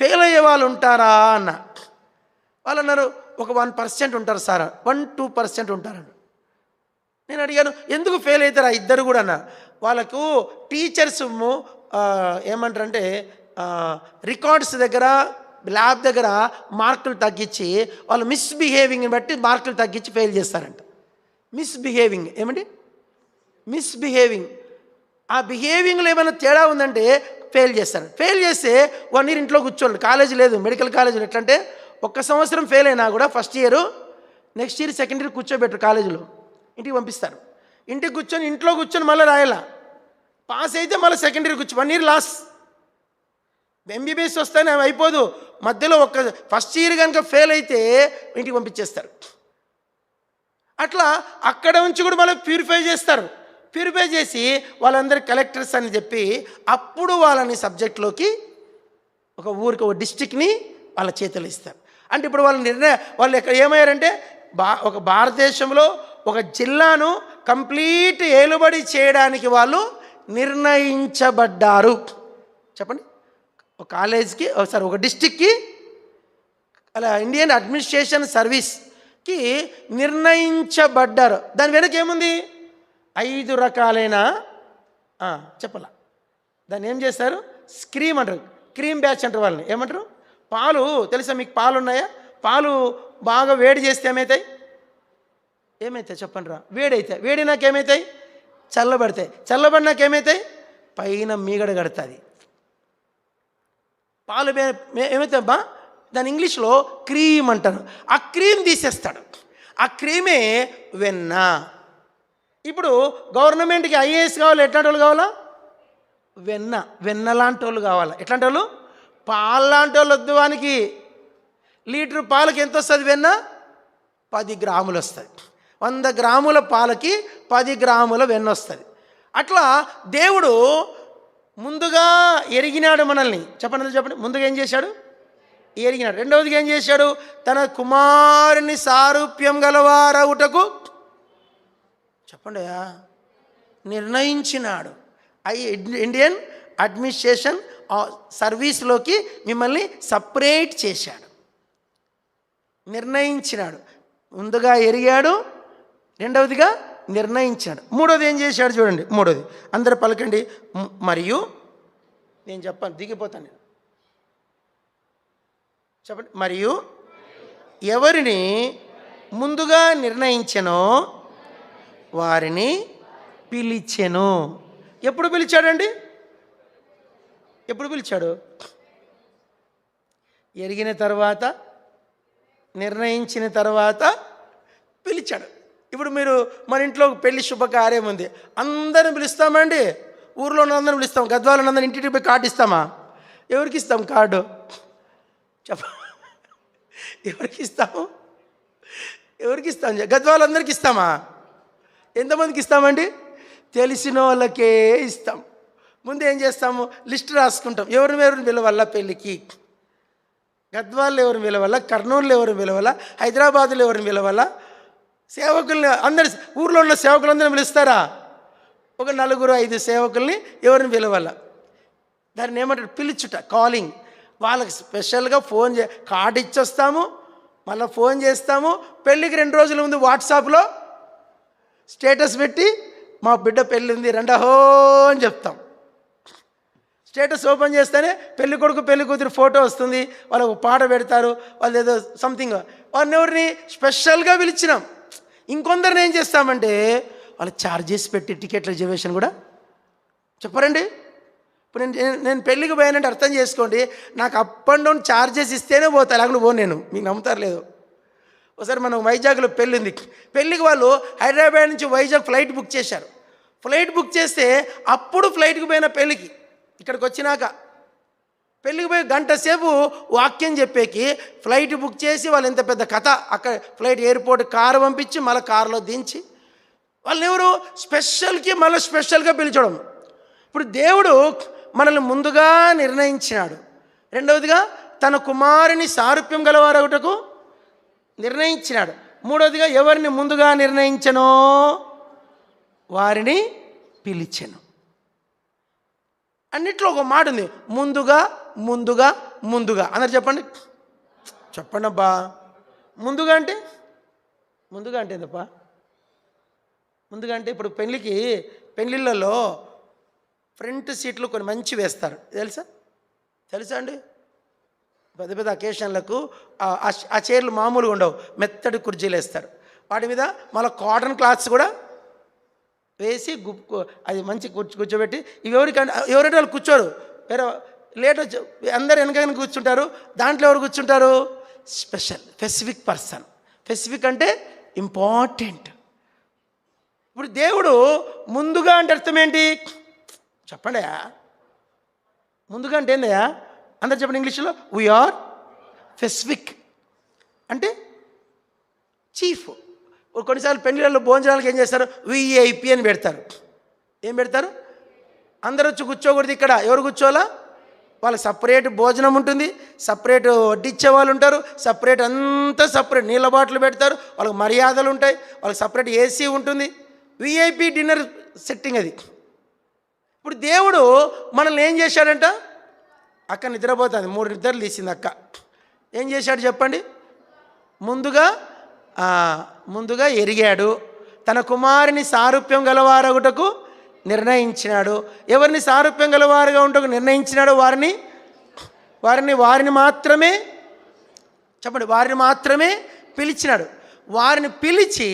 ఫెయిల్ అయ్యే వాళ్ళు ఉంటారా అన్న. వాళ్ళు అన్నారు, ఒక 1% ఉంటారు సార్, 1-2% ఉంటారని. నేను అడిగాను, ఎందుకు ఫెయిల్ అవుతారా ఇద్దరు కూడా అన్న. వాళ్ళకు టీచర్స్ ఏమంటారంటే రికార్డ్స్ దగ్గర, ల్యాబ్ దగ్గర మార్కులు తగ్గించి, వాళ్ళు మిస్బిహేవింగ్ని బట్టి మార్కులు తగ్గించి ఫెయిల్ చేస్తారంట. మిస్బిహేవింగ్ ఏమండి? మిస్బిహేవింగ్. ఆ బిహేవింగ్లో ఏమైనా తేడా ఉందంటే ఫెయిల్ చేస్తారు. ఫెయిల్ చేస్తే 1 ఇయర్ ఇంట్లో కూర్చోండి. కాలేజీ లేదు, మెడికల్ కాలేజీలో ఎట్లంటే 1 సంవత్సరం ఫెయిల్ అయినా కూడా first year, next year second year కూర్చోబెట్టరు కాలేజీలో, ఇంటికి పంపిస్తారు. ఇంటికి ఇంట్లో కూర్చొని మళ్ళీ రాయాలా. పాస్ అయితే మళ్ళీ second year 1 year loss. MBBS వస్తానే అయిపోదు, మధ్యలో ఫస్ట్ ఇయర్ కనుక ఫెయిల్ అయితే ఇంటికి పంపించేస్తారు. అట్లా అక్కడ నుంచి కూడా మళ్ళీ ప్యూరిఫై చేస్తారు. ప్యూరిఫై చేసి వాళ్ళందరూ కలెక్టర్స్ అని చెప్పి అప్పుడు వాళ్ళని సబ్జెక్ట్లోకి ఒక ఊరికి, ఒక డిస్ట్రిక్ట్ని వాళ్ళ చేతులు ఇస్తారు. అంటే ఇప్పుడు వాళ్ళు ఎక్కడ ఏమయ్యారంటే, ఒక భారతదేశంలో ఒక జిల్లాను కంప్లీట్ ఏలుబడి చేయడానికి వాళ్ళు నిర్ణయించబడ్డారు. చెప్పండి. ఒక కాలేజ్కి ఒక డిస్ట్రిక్ట్కి, అలా ఇండియన్ అడ్మినిస్ట్రేషన్ సర్వీస్కి నిర్ణయించబడ్డారు. దాని వెనక ఏముంది? 5 రకాలైన చెప్పాల దాన్ని ఏం చేస్తారు? స్క్రీమ్ అంటారు, క్రీమ్ బ్యాచ్ అంటారు వాళ్ళని. ఏమంటారు? పాలు తెలుసా మీకు? పాలు ఉన్నాయా? పాలు బాగా వేడి చేస్తే ఏమవుతాయి? ఏమవుతాయి చెప్పండి రా? వేడైతాయి. వేడినాక ఏమవుతాయి? చల్లబడతాయి. చల్లబడినాక ఏమవుతాయి? పైన మీగడ కడుతుంది. పాలు ఏమవుతాయి బా? దాని ఇంగ్లీష్లో క్రీమ్ అంటారు. ఆ క్రీమ్ తీసేస్తాడు. ఆ క్రీమే వెన్న. ఇప్పుడు గవర్నమెంట్కి ఐఏఎస్ కావాలి, ఎట్లాంటి వాళ్ళు కావాలా? వెన్న లాంటి వాళ్ళు కావాలా? ఎట్లాంటి వాళ్ళు? పాలు లాంటి వాళ్ళు వద్దు. వానికి లీటర్ పాలకి ఎంత వస్తుంది? వెన్న 10 గ్రాములు వస్తుంది. 100 గ్రాముల పాలకి 10 గ్రాముల వెన్న వస్తుంది. అట్లా దేవుడు ముందుగా ఎరిగినాడు మనల్ని. చెప్పండి. ముందుగా ఏం చేశాడు? ఎరిగినాడు. రెండవదిగా ఏం చేశాడు? తన కుమారుని సారూప్యం గలవారవుటకు చెప్పండి నిర్ణయించినాడు. ఇండియన్ అడ్మినిస్ట్రేషన్ సర్వీస్లోకి మిమ్మల్ని సపరేట్ చేశాడు, నిర్ణయించినాడు. ముందుగా ఎరిగాడు, రెండవదిగా నిర్ణయించాడు. మూడోది ఏం చేశాడు చూడండి. మూడోది అందరూ పలకండి. మరియు నేను చెప్పాను, దిగిపోతాను నేను. చెప్పండి. మరియు ఎవరిని ముందుగా నిర్ణయించెనో వారిని పిలిచెను. ఎప్పుడు పిలిచాడండి? ఎప్పుడు పిలిచాడు? ఎరిగిన తర్వాత, నిర్ణయించిన తర్వాత పిలిచాడు. ఇప్పుడు మీరు మన ఇంట్లో పెళ్లి శుభకార్యం ఉంది, అందరం పిలుస్తామండి. ఊర్లో ఉన్న అందరం పిలుస్తాం. గద్వాలను అందరం ఇంటికి పోయి కార్డు ఇస్తామా? ఎవరికి ఇస్తాం కార్డు? ఎవరికి ఇస్తాము? గద్వాలందరికీ ఇస్తామా? ఎంతమందికి ఇస్తామండి? తెలిసిన వాళ్ళకే ఇస్తాం. ముందు ఏం చేస్తాము? లిస్ట్ రాసుకుంటాం. ఎవరిని పిలవాల పెళ్ళికి? గద్వాల్లో ఎవరిని పిలవాల, కర్నూలులో ఎవరిని పిలవాల, హైదరాబాదులో ఎవరిని పిలవాల, సేవకుల్ని అందరి ఊర్లో ఉన్న సేవకులందరినీ పిలుస్తారా? ఒక 4-5 సేవకుల్ని ఎవరిని పిలవాల? దాన్ని ఏమంటారు? పిలుచుట, కాలింగ్. వాళ్ళకి స్పెషల్గా ఫోన్ కార్డు ఇచ్చొస్తాము, మళ్ళీ ఫోన్ చేస్తాము. పెళ్ళికి 2 రోజుల ముందు వాట్సాప్లో స్టేటస్ పెట్టి మా బిడ్డ పెళ్ళి ఉంది రండహో అని చెప్తాం. స్టేటస్ ఓపెన్ చేస్తేనే పెళ్లి కొడుకు పెళ్లి కూతురు ఫోటో వస్తుంది, వాళ్ళకు పాట పెడతారు, వాళ్ళు ఏదో సంథింగ్. వాళ్ళని ఎవరిని స్పెషల్గా పిలిచినాం. ఇంకొందరిని ఏం చేస్తామంటే వాళ్ళు ఛార్జెస్ పెట్టి టికెట్ రిజర్వేషన్ కూడా చెప్పరండి. ఇప్పుడు నేను పెళ్ళికి పోయానంటే అర్థం చేసుకోండి, నాకు అప్ అండ్ డౌన్ ఛార్జెస్ ఇస్తేనే పోతాను, లేకుండా పోను నేను. మీకు నమ్ముతారు లేదు. ఒకసారి మనం వైజాగ్లో పెళ్ళి ఉంది. పెళ్ళికి వాళ్ళు హైదరాబాద్ నుంచి వైజాగ్ ఫ్లైట్ బుక్ చేశారు. ఫ్లైట్ బుక్ చేస్తే అప్పుడు ఫ్లైట్కి పోయిన పెళ్ళికి ఇక్కడికి వచ్చినాక పెళ్ళికి పోయి 1 గంట సేపు వాక్యం చెప్పేకి ఫ్లైట్ బుక్ చేసి వాళ్ళు ఎంత పెద్ద కథ. అక్కడ ఫ్లైట్ ఎయిర్పోర్ట్ కారు పంపించి మళ్ళీ కారులో దించి వాళ్ళని ఎవరు మళ్ళీ స్పెషల్గా పిలిచడం. ఇప్పుడు దేవుడు మనల్ని ముందుగా నిర్ణయించినాడు. రెండవదిగా తన కుమారుని సారూప్యం గలవారగుటకు నిర్ణయించినాడు. మూడవదిగా ఎవరిని ముందుగా నిర్ణయించనో వారిని పిలిచెను. అన్నిట్లో ఒక మాట ఉంది, ముందుగా ముందుగా ముందుగా. అందరు చెప్పండి అబ్బా. ముందుగా అంటే ఏందప్పా? ముందుగా అంటే ఇప్పుడు పెళ్ళిళ్ళలో ఫ్రంట్ సీట్లు కొన్ని మంచి వేస్తారు, తెలుసా అండి? పెద్ద పెద్ద అకేషన్లకు ఆ చైర్లు మామూలుగా ఉండవు, మెత్తడి కుర్చీలు వేస్తారు. వాటి మీద మళ్ళీ కాటన్ క్లాత్స్ కూడా వేసి అది మంచి కూర్చోబెట్టి ఎవరంటే వాళ్ళు కూర్చోరు, వేరే లేట్ వచ్చి అందరు వెనక కూర్చుంటారు. దాంట్లో ఎవరు కూర్చుంటారు? Specific person. స్పెసిఫిక్ అంటే ఇంపార్టెంట్. ఇప్పుడు దేవుడు ముందుగా అంటే అర్థం ఏంటి చెప్పండి? ముందుగా అంటే ఏందయ్యా? అందరు చెప్పండి ఇంగ్లీష్లో. వీఆర్ స్పెసిఫిక్ అంటే చీఫ్. కొన్నిసార్లు పెళ్ళిళ్ళలో భోజనాలకు ఏం చేస్తారు? విఐపి అని పెడతారు. ఏం పెడతారు? అందరూ వచ్చి కూర్చోకూడదు ఇక్కడ. ఎవరు కూర్చోవాలా? వాళ్ళకి సపరేట్ భోజనం ఉంటుంది, సపరేట్ వడ్డిచ్చే వాళ్ళు ఉంటారు, సపరేట్ అంతా సపరేట్ నీళ్ళ బాటిల్ పెడతారు, వాళ్ళకి మర్యాదలు ఉంటాయి, వాళ్ళకి సపరేట్ ఏసీ ఉంటుంది. విఐపి డిన్నర్ సెట్టింగ్ అది. ఇప్పుడు దేవుడు మనల్ని ఏం చేశాడంట? అక్క నిద్రపోతుంది, 3 నిద్రలు తీసింది అక్క. ఏం చేశాడు చెప్పండి? ముందుగా ఎరిగాడు, తన కుమారుని సారూప్యం గలవారగుటకు నిర్ణయించినాడు. ఎవరిని సారూప్యం గల వారుగా ఉంటూ నిర్ణయించినాడో వారిని మాత్రమే చెప్పండి, వారిని మాత్రమే పిలిచినాడు. వారిని పిలిచి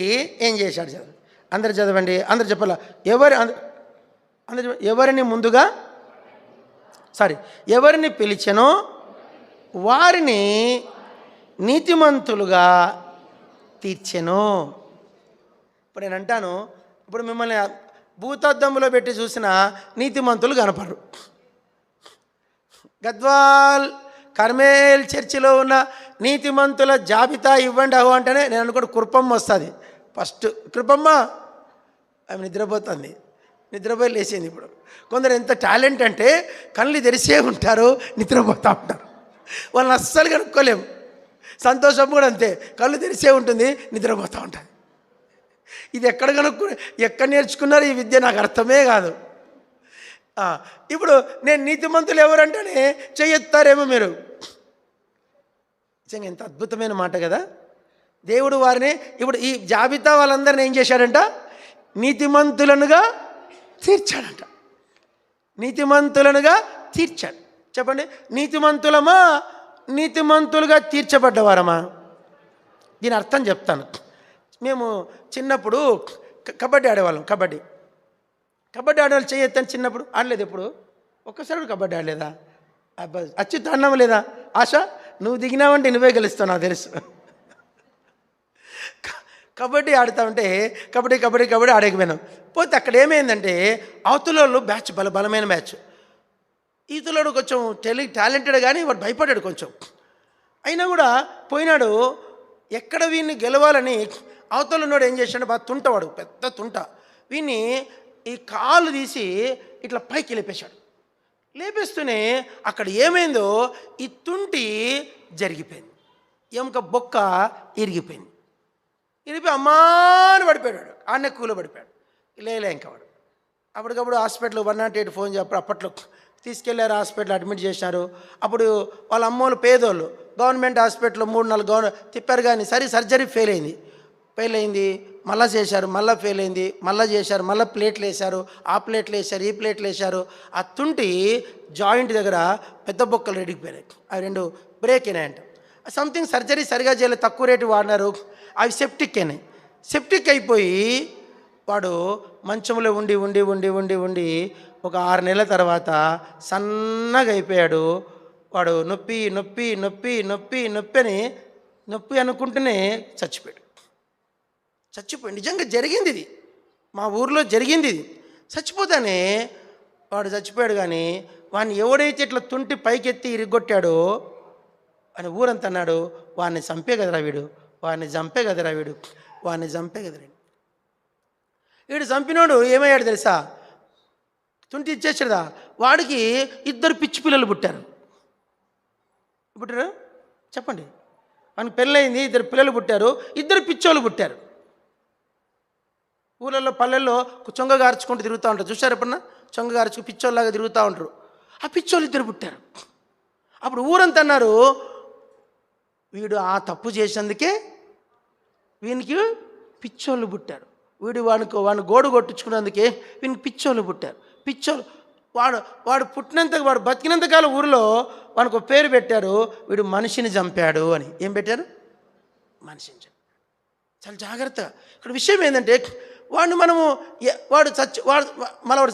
ఏం చేశాడు? చదవండి, అందరు చదవండి, అందరు చెప్పాల. ఎవరిని పిలిచెనో వారిని నీతిమంతులుగా తీర్చెను. ఇప్పుడు నేను అంటాను, ఇప్పుడు మిమ్మల్ని భూతద్దంలో పెట్టి చూసిన నీతిమంతులు కనపడరు. గద్వాల్ కర్మేల్ చర్చిలో ఉన్న నీతిమంతుల జాబితా ఇవ్వండి అహో అంటేనే నేను అనుకోండి కృపమ్మ వస్తుంది ఫస్ట్. కృపమ్మ ఆమె నిద్రపోయి లేచింది. ఇప్పుడు కొందరు ఎంత టాలెంట్ అంటే కళ్ళు తెరిసే ఉంటారు, నిద్రపోతూ ఉంటారు. వాళ్ళని అస్సలు కనుక్కోలేము. సంతోషం కూడా అంతే, కళ్ళు తెరిసే ఉంటుంది, నిద్రపోతూ ఉంటుంది. ఇది ఎక్కడ నేర్చుకున్నారు ఈ విద్య? నాకు అర్థమే కాదు. ఇప్పుడు నేను నీతిమంతులు ఎవరంటేనే చెయ్యెత్తారేమో మీరు. నిజంగా ఎంత అద్భుతమైన మాట కదా. దేవుడు వారిని ఇప్పుడు ఈ జాబితా వాళ్ళందరినీ ఏం చేశాడంట? నీతిమంతులనుగా తీర్చాడంట. నీతిమంతులనుగా తీర్చాడు. చెప్పండి, నీతిమంతులమా నీతిమంతులుగా తీర్చబడ్డవారమా? దీని అర్థం చెప్తాను. మేము చిన్నప్పుడు కబడ్డీ ఆడేవాళ్ళం. కబడ్డీ ఆడేవాళ్ళు చేయొద్దని చిన్నప్పుడు ఆడలేదు. ఎప్పుడు ఒక్కసారి కబడ్డీ ఆడలేదా? అచ్యుత్ అన్నం లేదా? ఆశ నువ్వు దిగినావంటే నువ్వే గెలుస్తావు, నాకు తెలుసు. కబడ్డీ ఆడుతూ ఉంటే కబడ్డీ ఆడకపోయినాం. పోతే అక్కడ ఏమైందంటే అవతల బ్యాచ్ బలమైన బ్యాచ్. ఈతలోడు కొంచెం టాలెంటెడ్ కానీ వాడు భయపడ్డాడు కొంచెం. అయినా కూడా పోయినాడు. ఎక్కడ వీడిని గెలవాలని అవతలనోడు ఏం చేశాడు? బాగా తుంటవాడు, పెద్ద తుంట. వీడిని ఈ కాలు తీసి ఇట్లా పైకి లేపేశాడు. లేపేస్తూనే అక్కడ ఏమైందో ఈ తుంటి జరిగిపోయింది, ఎముక బొక్క ఇరిగిపోయింది. అమ్మాని పడిపోయాడు. ఆడనే కూలబడిపోయాడు. లేలే ఇంకా వాడు. అప్పటికప్పుడు హాస్పిటల్ 108 ఫోన్ చెప్పారు. అప్పట్లో తీసుకెళ్లారు, హాస్పిటల్ అడ్మిట్ చేశారు. అప్పుడు వాళ్ళ అమ్మోళ్ళు పేదోళ్ళు, గవర్నమెంట్ హాస్పిటల్లో 3-4 తిప్పారు. కానీ సర్జరీ ఫెయిల్ అయింది. మళ్ళీ చేశారు, మళ్ళీ ఫెయిల్ అయింది, మళ్ళీ చేశారు, మళ్ళీ ప్లేట్లు వేశారు, ఆ ప్లేట్లు వేశారు, ఈ ప్లేట్లు వేశారు. ఆ తుంటి జాయింట్ దగ్గర పెద్ద బొక్కలు రెడిగిపోయినాయి. అవి 2 బ్రేక్ అయినాయంట. సంథింగ్ సర్జరీ సరిగా చేయలేదు, తక్కువ రేటు వాడినారు. అవి సెప్టిక్ అయిపోయి వాడు మంచంలో ఉండి ఒక 6 నెలల తర్వాత సన్నగా అయిపోయాడు. వాడు నొప్పి అనుకుంటూనే చచ్చిపోయాడు. నిజంగా జరిగింది ఇది, మా ఊర్లో జరిగింది ఇది. చచ్చిపోతానే వాడు చచ్చిపోయాడు. కానీ వాడిని ఎవడైతే ఇట్లా తుంటి పైకెత్తి ఇరిగొట్టాడో అని ఊరంతా అన్నాడు, వాడిని చంపే కదరా వీడు. వీడు చంపినోడు ఏమయ్యాడు తెలుసా? తుంటి ఇచ్చేసాడా? వాడికి 2 పిచ్చి పిల్లలు పుట్టారు. చెప్పండి, వానికి పెళ్ళయింది, 2 పిల్లలు పుట్టారు, 2 పిచ్చోళ్ళు పుట్టారు. ఊళ్ళల్లో పల్లెల్లో చొంగ గార్చుకుంటూ తిరుగుతూ ఉంటారు. చూసారు ఎప్పుడన్నా? చొంగ గార్చుకు పిచ్చోళ్ళలాగా తిరుగుతూ ఉంటారు. ఆ పిచ్చోళ్ళు 2 పుట్టారు. అప్పుడు ఊరంతా అన్నారు, వీడు ఆ తప్పు చేసేందుకే వీనికి పిచ్చోళ్ళు పుట్టారు. వాడిని గోడు కొట్టించుకున్నందుకే వీనికి పిచ్చోళ్ళు పుట్టారు. వాడు పుట్టినంత, వాడు బతికినంతకాలం ఊరిలో వానికి ఒక పేరు పెట్టారు, వీడు మనిషిని చంపాడు అని. ఏం పెట్టారు? మనిషిని చంపాడు. చాలా జాగ్రత్తగా. ఇక్కడ విషయం ఏంటంటే వాడు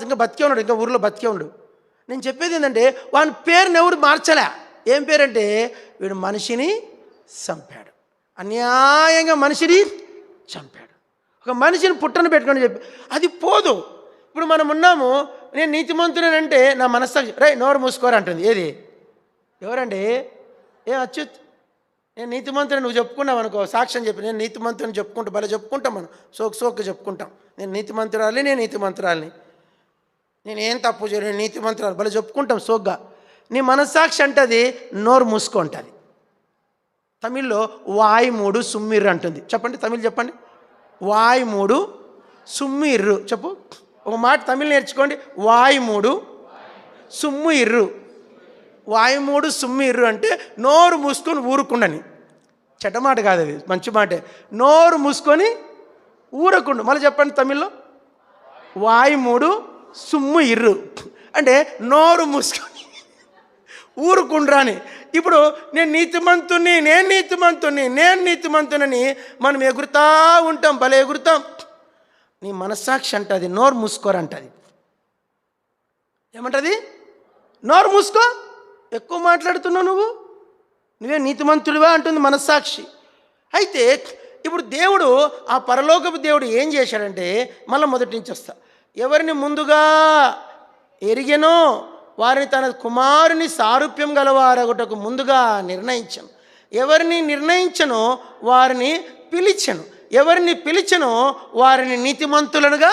ఇంకా బతికే ఉన్నాడు, ఇంకా ఊరిలో బతికే ఉండు. నేను చెప్పేది ఏంటంటే వాని పేరుని ఎవరు మార్చలే. ఏం పేరంటే వీడు మనిషిని చంపాడు, అన్యాయంగా మనిషిని చంపాడు. ఒక మనిషిని పుట్టను పెట్టుకొని చెప్పి అది పోదు. ఇప్పుడు మనం ఉన్నాము, నేను నీతిమంతునేనంటే నా మనస్సాక్షి రై నోరు మూసుకోరు అంటుంది. ఏది? ఎవరండి? అచ్యుత్, నేను నీతిమంతుని నువ్వు చెప్పుకున్నావు అనుకో, సాక్ష్యం చెప్పి నేను నీతిమంతుని చెప్పుకుంటా, భలే చెప్పుకుంటాం మనం, సోకు చెప్పుకుంటాం. నేను నీతిమంతురాలిని, నేనేం తప్పు చేయను, నీతిమంతురాలు భలే చెప్పుకుంటాం సోగ్గా. నీ మనస్సాక్షి అంటది నోరు మూసుకుంటుంది. తమిళ్లో వాయి 3 సుమ్మిర్రు అంటుంది. చెప్పండి, తమిళ్ చెప్పండి. వాయి 3 సుమ్మిర్రు. చెప్పు ఒక మాట తమిళ్ నేర్చుకోండి. వాయి 3 సుమ్ము ఇర్రు. వాయి 3 సుమ్ము ఇర్రు అంటే నోరు మూసుకొని ఊరుకుండని. చెడ్డ మాట కాదు అది, మంచి మాటే. నోరు మూసుకొని ఊరకుండు. మళ్ళీ చెప్పండి తమిళ్లో. వాయి 3 సుమ్ము ఇర్రు అంటే నోరు మూసుకొని ఊరుకుండ్రాని. ఇప్పుడు నేను నీతిమంతుని మనం ఎగురుతా ఉంటాం, భలే ఎగురుతాం. నీ మనస్సాక్షి అంటది నోరు మూసుకోరంటది. ఏమంటది? నోరు మూసుకో, ఎక్కువ మాట్లాడుతున్నావు నువ్వే నీతిమంతుడివా అంటుంది మనస్సాక్షి. అయితే ఇప్పుడు దేవుడు, ఆ పరలోకపు దేవుడు ఏం చేశాడంటే, మళ్ళీ మొదటి నుంచి వస్తా, ఎవరిని ముందుగా ఎరిగెనో వారిని తన కుమారుని సారూప్యం గలవారొకటకు ముందుగా నిర్ణయించను. ఎవరిని నిర్ణయించనో వారిని పిలిచెను, ఎవరిని పిలిచెనో వారిని నీతిమంతులనుగా.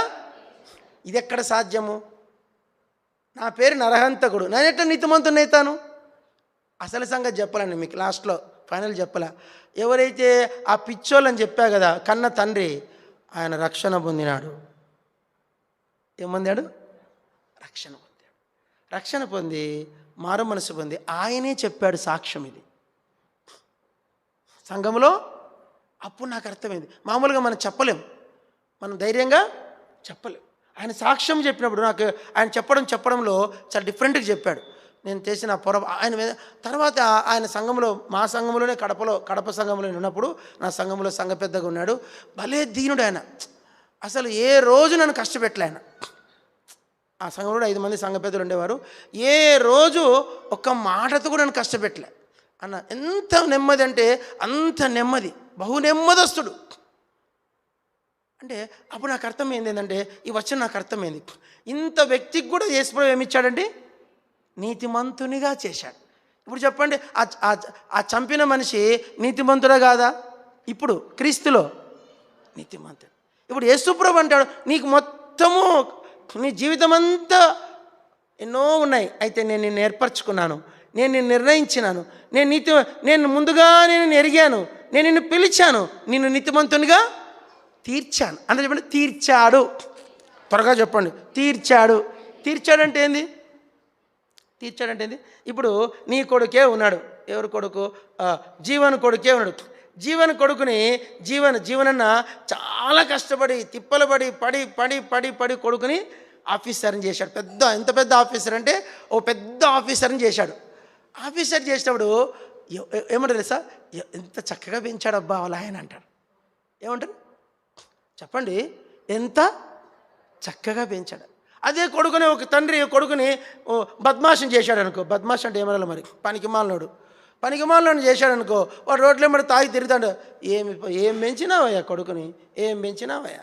ఇది ఎక్కడ సాధ్యము? నా పేరు నరహంతకుడు, నేను ఎట్లా నీతిమంతుని అవుతాను? అసలు సంగతి చెప్పాలండి మీకు, లాస్ట్లో ఫైనల్ చెప్పలే. ఎవరైతే ఆ పిచ్చోళ్ళని చెప్పా కదా, కన్న తండ్రి, ఆయన రక్షణ పొందినాడు. ఏమొందాడు? రక్షణ పొంది మారు మనసు పొంది ఆయనే చెప్పాడు సాక్ష్యం ఇది సంఘంలో. అప్పుడు నాకు అర్థమైంది. మామూలుగా మనం చెప్పలేం, మనం ధైర్యంగా చెప్పలేం. ఆయన సాక్ష్యం చెప్పినప్పుడు నాకు ఆయన చెప్పడంలో చాలా డిఫరెంట్గా చెప్పాడు. నేను చేసిన ఆయన మీద తర్వాత ఆయన సంఘంలో, మా సంఘంలోనే కడప సంఘంలో ఉన్నప్పుడు, నా సంఘంలో సంఘ పెద్దగా ఉన్నాడు. భలే దీనుడు ఆయన. అసలు ఏ రోజు నన్ను కష్టపెట్టలే ఆయన. ఆ సంఘంలో 5 మంది సంఘ పెద్దలు ఉండేవారు. ఏ రోజు ఒక్క మాటతో కూడా నన్ను కష్టపెట్టలే అన్న. ఎంత నెమ్మది అంటే అంత నెమ్మది, బహు నెమ్మదస్తుడు. అంటే అప్పుడు నాకు అర్థమైంది ఏంటంటే, ఈ వచనం నాకు అర్థమైంది, ఇంత వ్యక్తికి కూడా యేసుప్రభువు ఏమిచ్చాడండి? నీతిమంతునిగా చేశాడు. ఇప్పుడు చెప్పండి, ఆ చంపిన మనిషి నీతిమంతుడా కాదా? ఇప్పుడు క్రీస్తులో నీతిమంతుడు. ఇప్పుడు యేసుప్రభువు అంటాడు, నీకు మొత్తము నీ జీవితం అంతా ఎన్నో ఉన్నాయి, అయితే నేను నిన్ను ఏర్పరచుకున్నాను, నేను నిన్ను నిర్ణయించినాను, నేను ముందుగా నేను ఎరిగాను, నేను నిన్ను పిలిచాను, నిన్ను నీతిమంతునిగా తీర్చాను. అంటే చెప్పండి, తీర్చాడు. త్వరగా చెప్పండి, తీర్చాడంటే ఏంది? ఇప్పుడు నీ కొడుకే ఉన్నాడు. ఎవరు కొడుకు? జీవన్ కొడుకే ఉన్నాడు. జీవన్ కొడుకుని జీవనన్న చాలా కష్టపడి తిప్పలు పడి కొడుకుని ఆఫీసర్ని చేశాడు. ఎంత పెద్ద ఆఫీసర్ అంటే ఓ పెద్ద ఆఫీసర్ని చేశాడు. ఆఫీసర్ చేసినప్పుడు ఏమంటారు సార్, ఎంత చక్కగా పెంచాడు అబ్బా వాళ్ళ ఆయన అంటారు. ఏమంటారు చెప్పండి, ఎంత చక్కగా పెంచాడు. అదే కొడుకుని ఒక తండ్రి కొడుకుని బద్మాషం చేశాడు అనుకో, బద్మాషం అంటే ఏమన్నా మరి, పనికిమాలను చేశాడు అనుకో, వాడు రోడ్లో మరి తాగి తిరుగుతాడు. ఏం పెంచినావయ్యా కొడుకుని, ఏం పెంచినావయ్యా?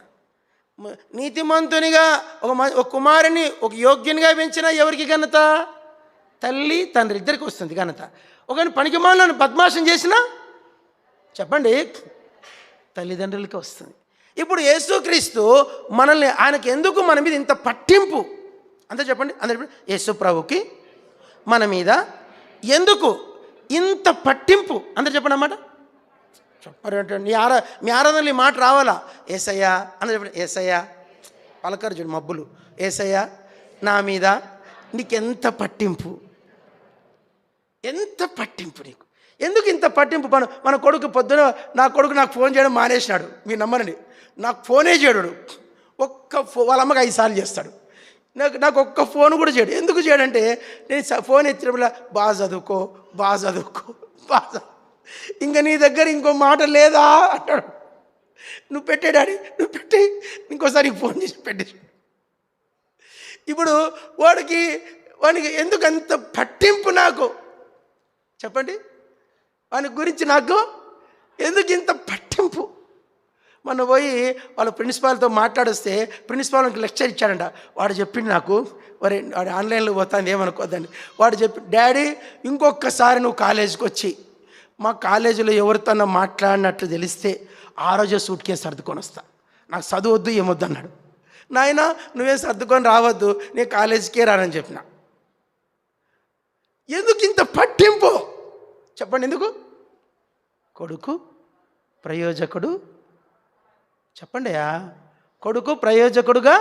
నీతిమంతునిగా ఒక కుమారుని ఒక యోగ్యునిగా పెంచినా ఎవరికి ఘనత? తల్లి తండ్రి ఇద్దరికి వస్తుంది ఘనత. ఒక పనికిమాలను బద్మాషం చేసినా చెప్పండి, తల్లిదండ్రులకి వస్తుంది. ఇప్పుడు యేసుక్రీస్తు మనల్ని, ఆయనకి ఎందుకు మన మీద ఇంత పట్టింపు అంతే చెప్పండి. అందరూ యేసు ప్రభుకి మన మీద ఎందుకు ఇంత పట్టింపు అందరూ చెప్పండి అన్నమాట. చెప్పారు మీ ఆరాధనలు ఈ మాట రావాలా? ఏసయ్యా అందరూ చెప్పండి. ఏసయ్యా పలకరు చూడు మబ్బులు. ఏసయ్యా నా మీద నీకెంత పట్టింపు, ఎంత పట్టింపు నీకు, ఎందుకు ఇంత పట్టింపు? మన కొడుకు పొద్దున నాకు ఫోన్ చేయడం మానేసినాడు. మీరు నమ్మరండి, నాకు ఫోనే చేయడు. వాళ్ళ అమ్మకి 5 సార్లు చేస్తాడు. నాకు ఒక్క ఫోన్ కూడా చేయడు. ఎందుకు చేయడంటే, నేను ఫోన్ ఎత్తినప్పుడు బాగా చదువుకో ఇంకా నీ దగ్గర ఇంకో మాట లేదా అంటాడు. నువ్వు పెట్టే డాడీ, నువ్వు పెట్టి ఇంకోసారి ఫోన్ చేసి పెట్టేసి. ఇప్పుడు వాడికి ఎందుకు అంత పట్టింపు నాకు చెప్పండి? వాని గురించి నాకు ఎందుకు ఇంత పట్టింపు? మొన్న పోయి వాళ్ళ ప్రిన్సిపాల్తో మాట్లాడిస్తే ప్రిన్సిపాల్కి లెక్చర్ ఇచ్చాడంట. వాడు చెప్పింది నాకు, వాడు ఆన్లైన్లో పోతాను ఏమనుకోద్దండి. వాడు చెప్పి, డాడీ ఇంకొకసారి నువ్వు కాలేజీకి వచ్చి మా కాలేజీలో ఎవరితోనో మాట్లాడినట్లు తెలిస్తే ఆ రోజే సూట్ కేసు సర్దుకొని వస్తా, నాకు చదువద్దు ఏమొద్దు అన్నాడు. నాయన నువ్వేం సర్దుకొని రావద్దు, నేను కాలేజీకే రానని చెప్పిన. ఎందుకు ఇంత పట్టింపు చెప్పండి? ఎందుకు? కొడుకు ప్రయోజకుడు చెప్పండి, కొడుకు ప్రయోజకుడుగా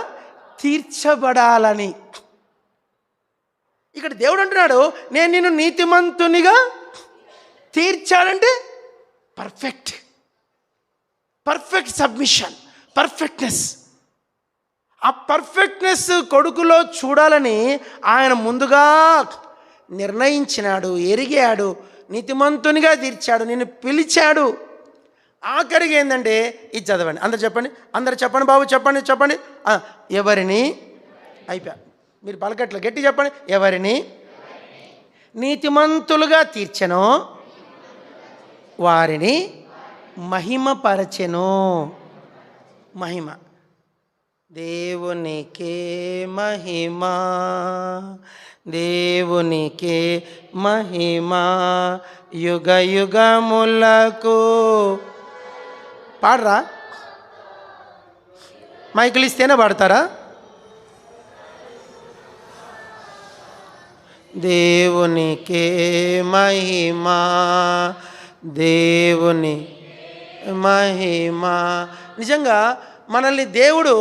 తీర్చబడాలని. ఇక్కడ దేవుడు అంటున్నాడు, నేను నిన్ను నీతిమంతునిగా తీర్చాడంటే పర్ఫెక్ట్ సబ్మిషన్, పర్ఫెక్ట్నెస్. ఆ పర్ఫెక్ట్నెస్ కొడుకులో చూడాలని ఆయన ముందుగా నిర్ణయించినాడు, ఎరిగాడు, నీతిమంతునిగా తీర్చాడు, నిన్ను పిలిచాడు. ఆఖరికి ఏంటంటే ఇది చదవండి, అందరు చెప్పండి బాబు, చెప్పండి. ఎవరిని అయిపోయా, మీరు పలకట్లు గట్టి చెప్పండి. ఎవరిని నీతిమంతులుగా తీర్చెనో వారిని మహిమపరచెను. మహిమ, దేవునికే మహిమ, దేవునికే మహిమ యుగ యుగములకు. పాడరా? మైకులు ఇస్తేనే పాడతారా? దేవునికే మహిమ, దేవుని మహిమ. నిజంగా మనల్ని దేవుడు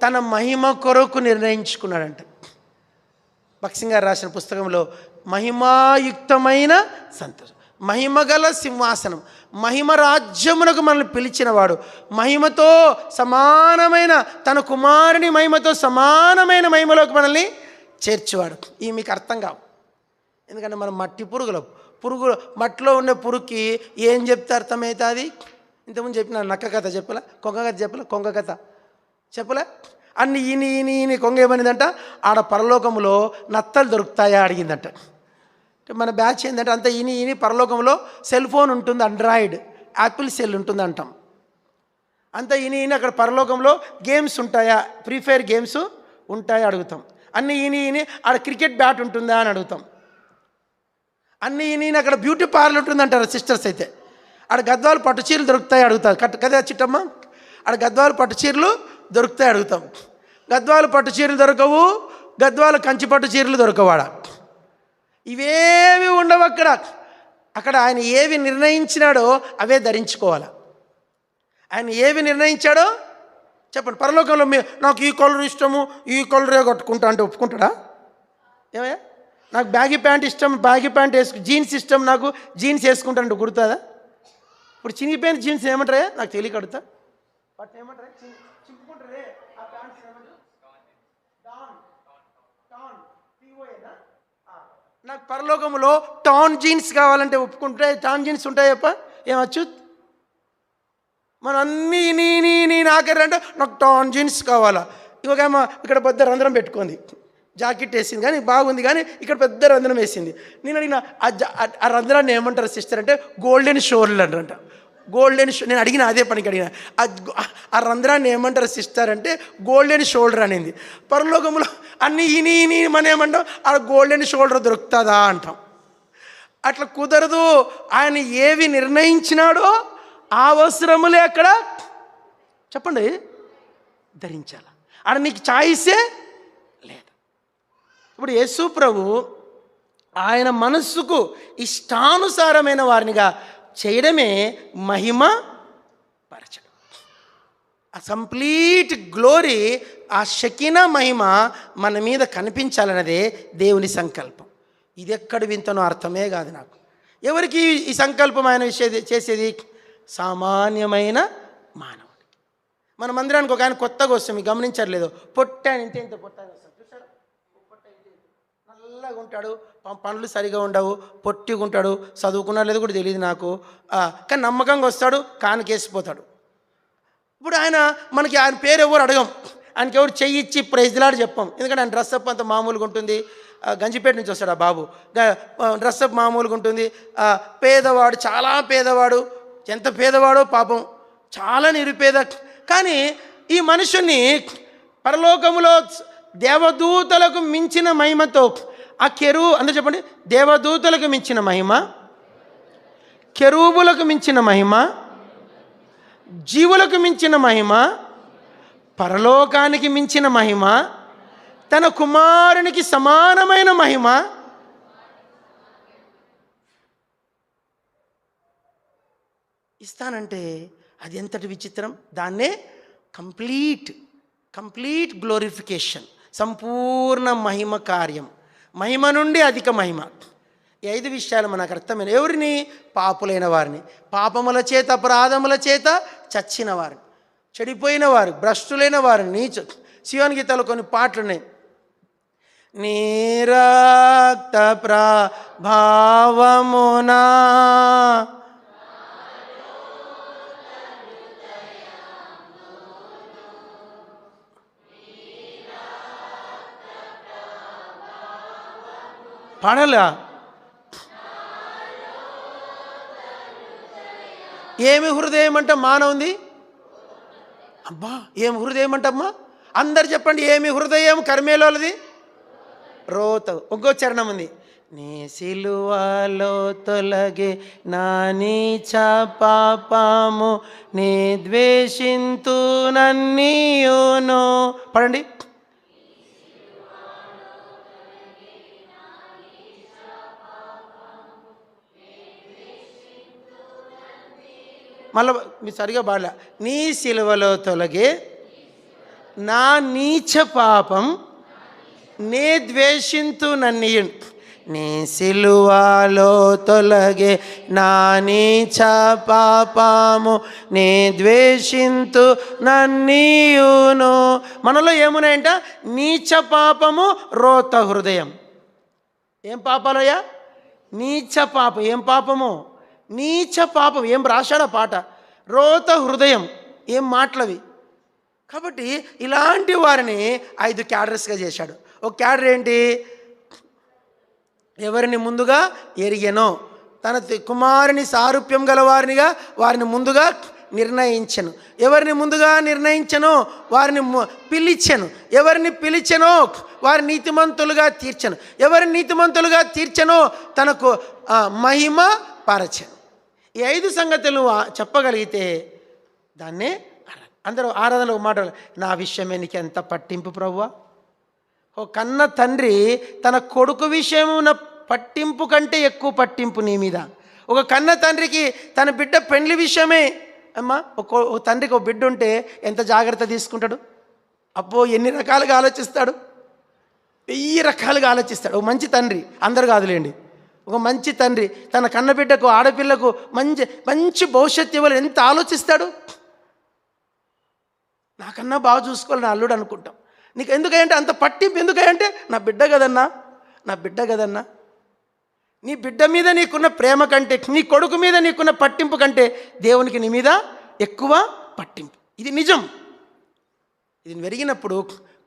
తన మహిమ కొరకు నిర్ణయించుకున్నాడంట. భక్సింగ్ గారు రాసిన పుస్తకంలో మహిమాయుక్తమైన సంతోషం, మహిమగల సింహాసనం, మహిమ రాజ్యమునకు మనల్ని పిలిచినవాడు, మహిమతో సమానమైన తన కుమారుని మహిమతో సమానమైన మహిమలోకి మనల్ని చేర్చేవాడు. ఇవి మీకు అర్థం కావు, ఎందుకంటే మనం మట్టి పురుగు మట్టిలో ఉన్న పురుగుకి ఏం చెప్తే అర్థమవుతుంది? ఇంతకుముందు చెప్పిన నక్క కథ చెప్పలే, కొంగ కథ చెప్పలే, కొంగ కథ చెప్పలే. అన్ని ఈని కొంగ ఏమనిందంట, ఆడ పరలోకములో నత్తలు దొరుకుతాయా అడిగిందంట. మన బ్యాచ్ ఏంటంటే అంత ఈని పరలోకంలో సెల్ ఫోన్ ఉంటుంది, ఆండ్రాయిడ్ యాపిల్ సెల్ ఉంటుంది అంటాం. అంత ఈని అక్కడ పరలోకంలో గేమ్స్ ఉంటాయా, ఫ్రీ ఫైర్ గేమ్స్ ఉంటాయా అడుగుతాం. అన్ని ఈని ఆడ క్రికెట్ బ్యాట్ ఉంటుందా అని అడుగుతాం. అన్ని ఈని అక్కడ బ్యూటీ పార్లర్ ఉంటుంది అంటారు సిస్టర్స్ అయితే. ఆడ గద్వాలు పట్టు చీరలు దొరుకుతాయి అడుగుతారు కదా చిట్టమ్మ. ఆడ గద్వాలు పట్టు చీరలు దొరుకుతాయి అడుగుతాం. గద్వాలు పట్టు చీరలు దొరకవు, గద్వాలు కంచి పట్టు చీరలు దొరకవాడ. ఇవేవి ఉండవు అక్కడ. అక్కడ ఆయన ఏవి నిర్ణయించినాడో అవే ధరించుకోవాలి. ఆయన ఏవి నిర్ణయించాడో చెప్పండి. పరలోకంలో నాకు ఈ కలర్ ఇష్టము, ఈ కలరే కట్టుకుంటా అంటే ఒప్పుకుంటాడా? ఏమయ్యా, నాకు బ్యాగీ ప్యాంట్ ఇష్టం, బ్యాగీ ప్యాంట్ జీన్స్ ఇష్టం, నాకు జీన్స్ వేసుకుంటానంటే గుర్తుందా? ఇప్పుడు చినిగిపోయిన జీన్స్ ఏమంటారా? నాకు తెలియక అడుగుతా, బట్ ఏమంటారా? చింపుకుంటారే ఆ ప్యాంట్స్ ఏమంటారు? నాకు పరలోకంలో టాన్ జీన్స్ కావాలంటే ఒప్పుకుంటే టాన్ జీన్స్ ఉంటాయప్ప ఏమచ్చు? మనం అన్నీ నీ నాకెరంటే నాకు టాన్ జీన్స్ కావాలా. ఇంకొకేమో ఇక్కడ పెద్ద రంధ్రం పెట్టుకుంది, జాకెట్ వేసింది కానీ బాగుంది, కానీ ఇక్కడ పెద్ద రంధ్రం వేసింది. నేను అడిగిన ఆ రంధ్రాన్ని ఏమంటారు సిస్టర్ అంటే గోల్డెన్ షోల్డర్ అంటారంట. గోల్డెన్ నేను అడిగిన అదే పనికి అడిగిన, ఆ రంధ్రాన్ని ఏమంటారు సిస్టర్ అంటే గోల్డెన్ షోల్డర్ అనేది. పరలోకంలో అన్నీ ఈని మనం ఏమంటాం, ఆ గోల్డెన్ షోల్డర్ దొరుకుతుందా అంటాం. అట్లా కుదరదు. ఆయన ఏవి నిర్ణయించినాడో ఆ అవసరములే అక్కడ చెప్పండి ధరించాలి. ఆడ నీకు చాయిసే లేదు. ఇప్పుడు యేసు ప్రభు ఆయన మనస్సుకు ఇష్టానుసారమైన వారినిగా చేయడమే మహిమ పరచడం. ఆ కంప్లీట్ గ్లోరీ, ఆ షకీనా మహిమ మన మీద కనిపించాలన్నదే దేవుని సంకల్పం. ఇది ఎక్కడ వింతనో అర్థమే కాదు నాకు. ఎవరికి ఈ సంకల్పం ఆయన చేసేది? సామాన్యమైన మానవుడికి. మన మందిరానికి ఒక ఆయన కొత్తగా వస్తాం, మీకు గమనించట్లేదు, పొట్ట ఇంత పొట్ట వస్తాం చూసారా? పొట్ట నల్లగా ఉంటాడు, పనులు సరిగా ఉండవు, పొట్టిగా ఉంటాడు, చదువుకున్నా లేదు కూడా తెలియదు నాకు, కానీ నమ్మకంగా వస్తాడు, కానికేసిపోతాడు. ఇప్పుడు మనకి ఆయన పేరు ఎవరు అడగం, ఆయనకి ఎవరు చెయ్యి ఇచ్చి ప్రైజ్లాడు చెప్పాం, ఎందుకంటే ఆయన డ్రెస్అప్ అంత మామూలుగా ఉంటుంది. గంజిపేట నుంచి వస్తాడు ఆ బాబు, డ్రెస్అప్ మామూలుగా ఉంటుంది. పేదవాడు, చాలా పేదవాడు, ఎంత పేదవాడో పాపం, చాలా నిరుపేద. కానీ ఈ మనుషుని పరలోకములో దేవదూతలకు మించిన మహిమతో ఆ అందరూ చెప్పండి, దేవదూతలకు మించిన మహిమ, కెరూబులకు మించిన మహిమ, జీవులకు మించిన మహిమ, పరలోకానికి మించిన మహిమ, తన కుమారునికి సమానమైన మహిమ ఇస్తానంటే అది ఎంతటి విచిత్రం. దాన్నే కంప్లీట్ గ్లోరిఫికేషన్, సంపూర్ణ మహిమ కార్యం, మహిమ నుండి అధిక మహిమ. ఈ 5 విషయాలు మనకు అర్థమైన. ఎవరిని? పాపులైన వారిని, పాపముల చేత అపరాధముల చేత చచ్చిన వారిని, చెడిపోయిన వారు, భ్రష్టులైన వారిని, సియోన్ గీతాలో కొన్ని పాటలు ఉన్నాయి. నీ రక్త ప్రభావమునా పాడాలా? ఏమి హృదయం అంట మానవుంది? అబ్బా ఏమి హృదయం అంటమ్మా? అందరు చెప్పండి. ఏమి హృదయం కర్మేలోది? రోత. ఒక్కో చరణం ఉంది. నీ సిలువలో తొలగే నా నీచ పాపము నీ ద్వేషింతు నన్నీయును. పడండి. మళ్ళీ మీరు సరిగా బాడలే. నీ సిలువలో తొలగే నా నీచ పాపం నే ద్వేషింతు నన్నీయును. నీ సిలువలో తొలగే నా నీచ పాపము నే ద్వేషింతు నన్నీయును. మనలో ఏమున్నాయంట? నీచ పాపము, రోత హృదయం. ఏం పాపాలయ్యా? నీచ పాపం. ఏం పాపము? నీచ పాపం. ఏం రాశాడా పాట? రోత హృదయం. ఏం మాటలవి? కాబట్టి ఇలాంటి వారిని 5 క్యాడర్స్గా చేశాడు. ఒక క్యాడర్ ఏంటి? ఎవరిని ముందుగా ఎరిగెనో తన కుమారుని సారూప్యం గల వారినిగా వారిని ముందుగా నిర్ణయించెను. ఎవరిని ముందుగా నిర్ణయించెనో వారిని పిలిచెను. ఎవరిని పిలిచెనో వారి నీతిమంతులుగా తీర్చెను. ఎవరిని నీతిమంతులుగా తీర్చెనో తనకు మహిమ పరచెను. ఈ 5 సంగతులు చెప్పగలిగితే దాన్నే అందరూ ఆరాధనలో మాట, నా విషయమే నీకు ఎంత పట్టింపు ప్రభువా. ఓ కన్న తండ్రి తన కొడుకు విషయం పట్టింపు కంటే ఎక్కువ పట్టింపు నీ మీద. ఒక కన్న తండ్రికి తన బిడ్డ పెండ్లి విషయమే అమ్మా. ఒక తండ్రికి ఒక బిడ్డ ఉంటే ఎంత జాగ్రత్త తీసుకుంటాడు. అబ్బో ఎన్ని రకాలుగా ఆలోచిస్తాడు. 1000 రకాలుగా ఆలోచిస్తాడు. ఒక మంచి తండ్రి, అందరు కాదులేండి, ఒక మంచి తండ్రి తన కన్నబిడ్డకు ఆడపిల్లకు మంచి మంచి భవిష్యత్తు ఇవ్వాలి ఎంత ఆలోచిస్తాడు. నాకన్నా బాగా చూసుకోవాలి నా అల్లుడు అనుకుంటాం. నీకు ఎందుకంటే అంత పట్టింపు ఎందుకంటే నా బిడ్డ కదన్నా, నా బిడ్డ కదన్నా. నీ బిడ్డ మీద నీకున్న ప్రేమ కంటే, నీ కొడుకు మీద నీకున్న పట్టింపు కంటే దేవునికి నీ మీద ఎక్కువ పట్టింపు. ఇది నిజం. ఇది పెరిగినప్పుడు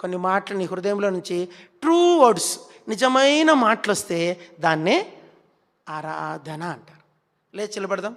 కొన్ని మాటలు నీ హృదయంలో నుంచి ట్రూ వర్డ్స్, నిజమైన మాటలు వస్తే దాన్నే ఆరాధన అంటారు. లేచి నిలబడదాం.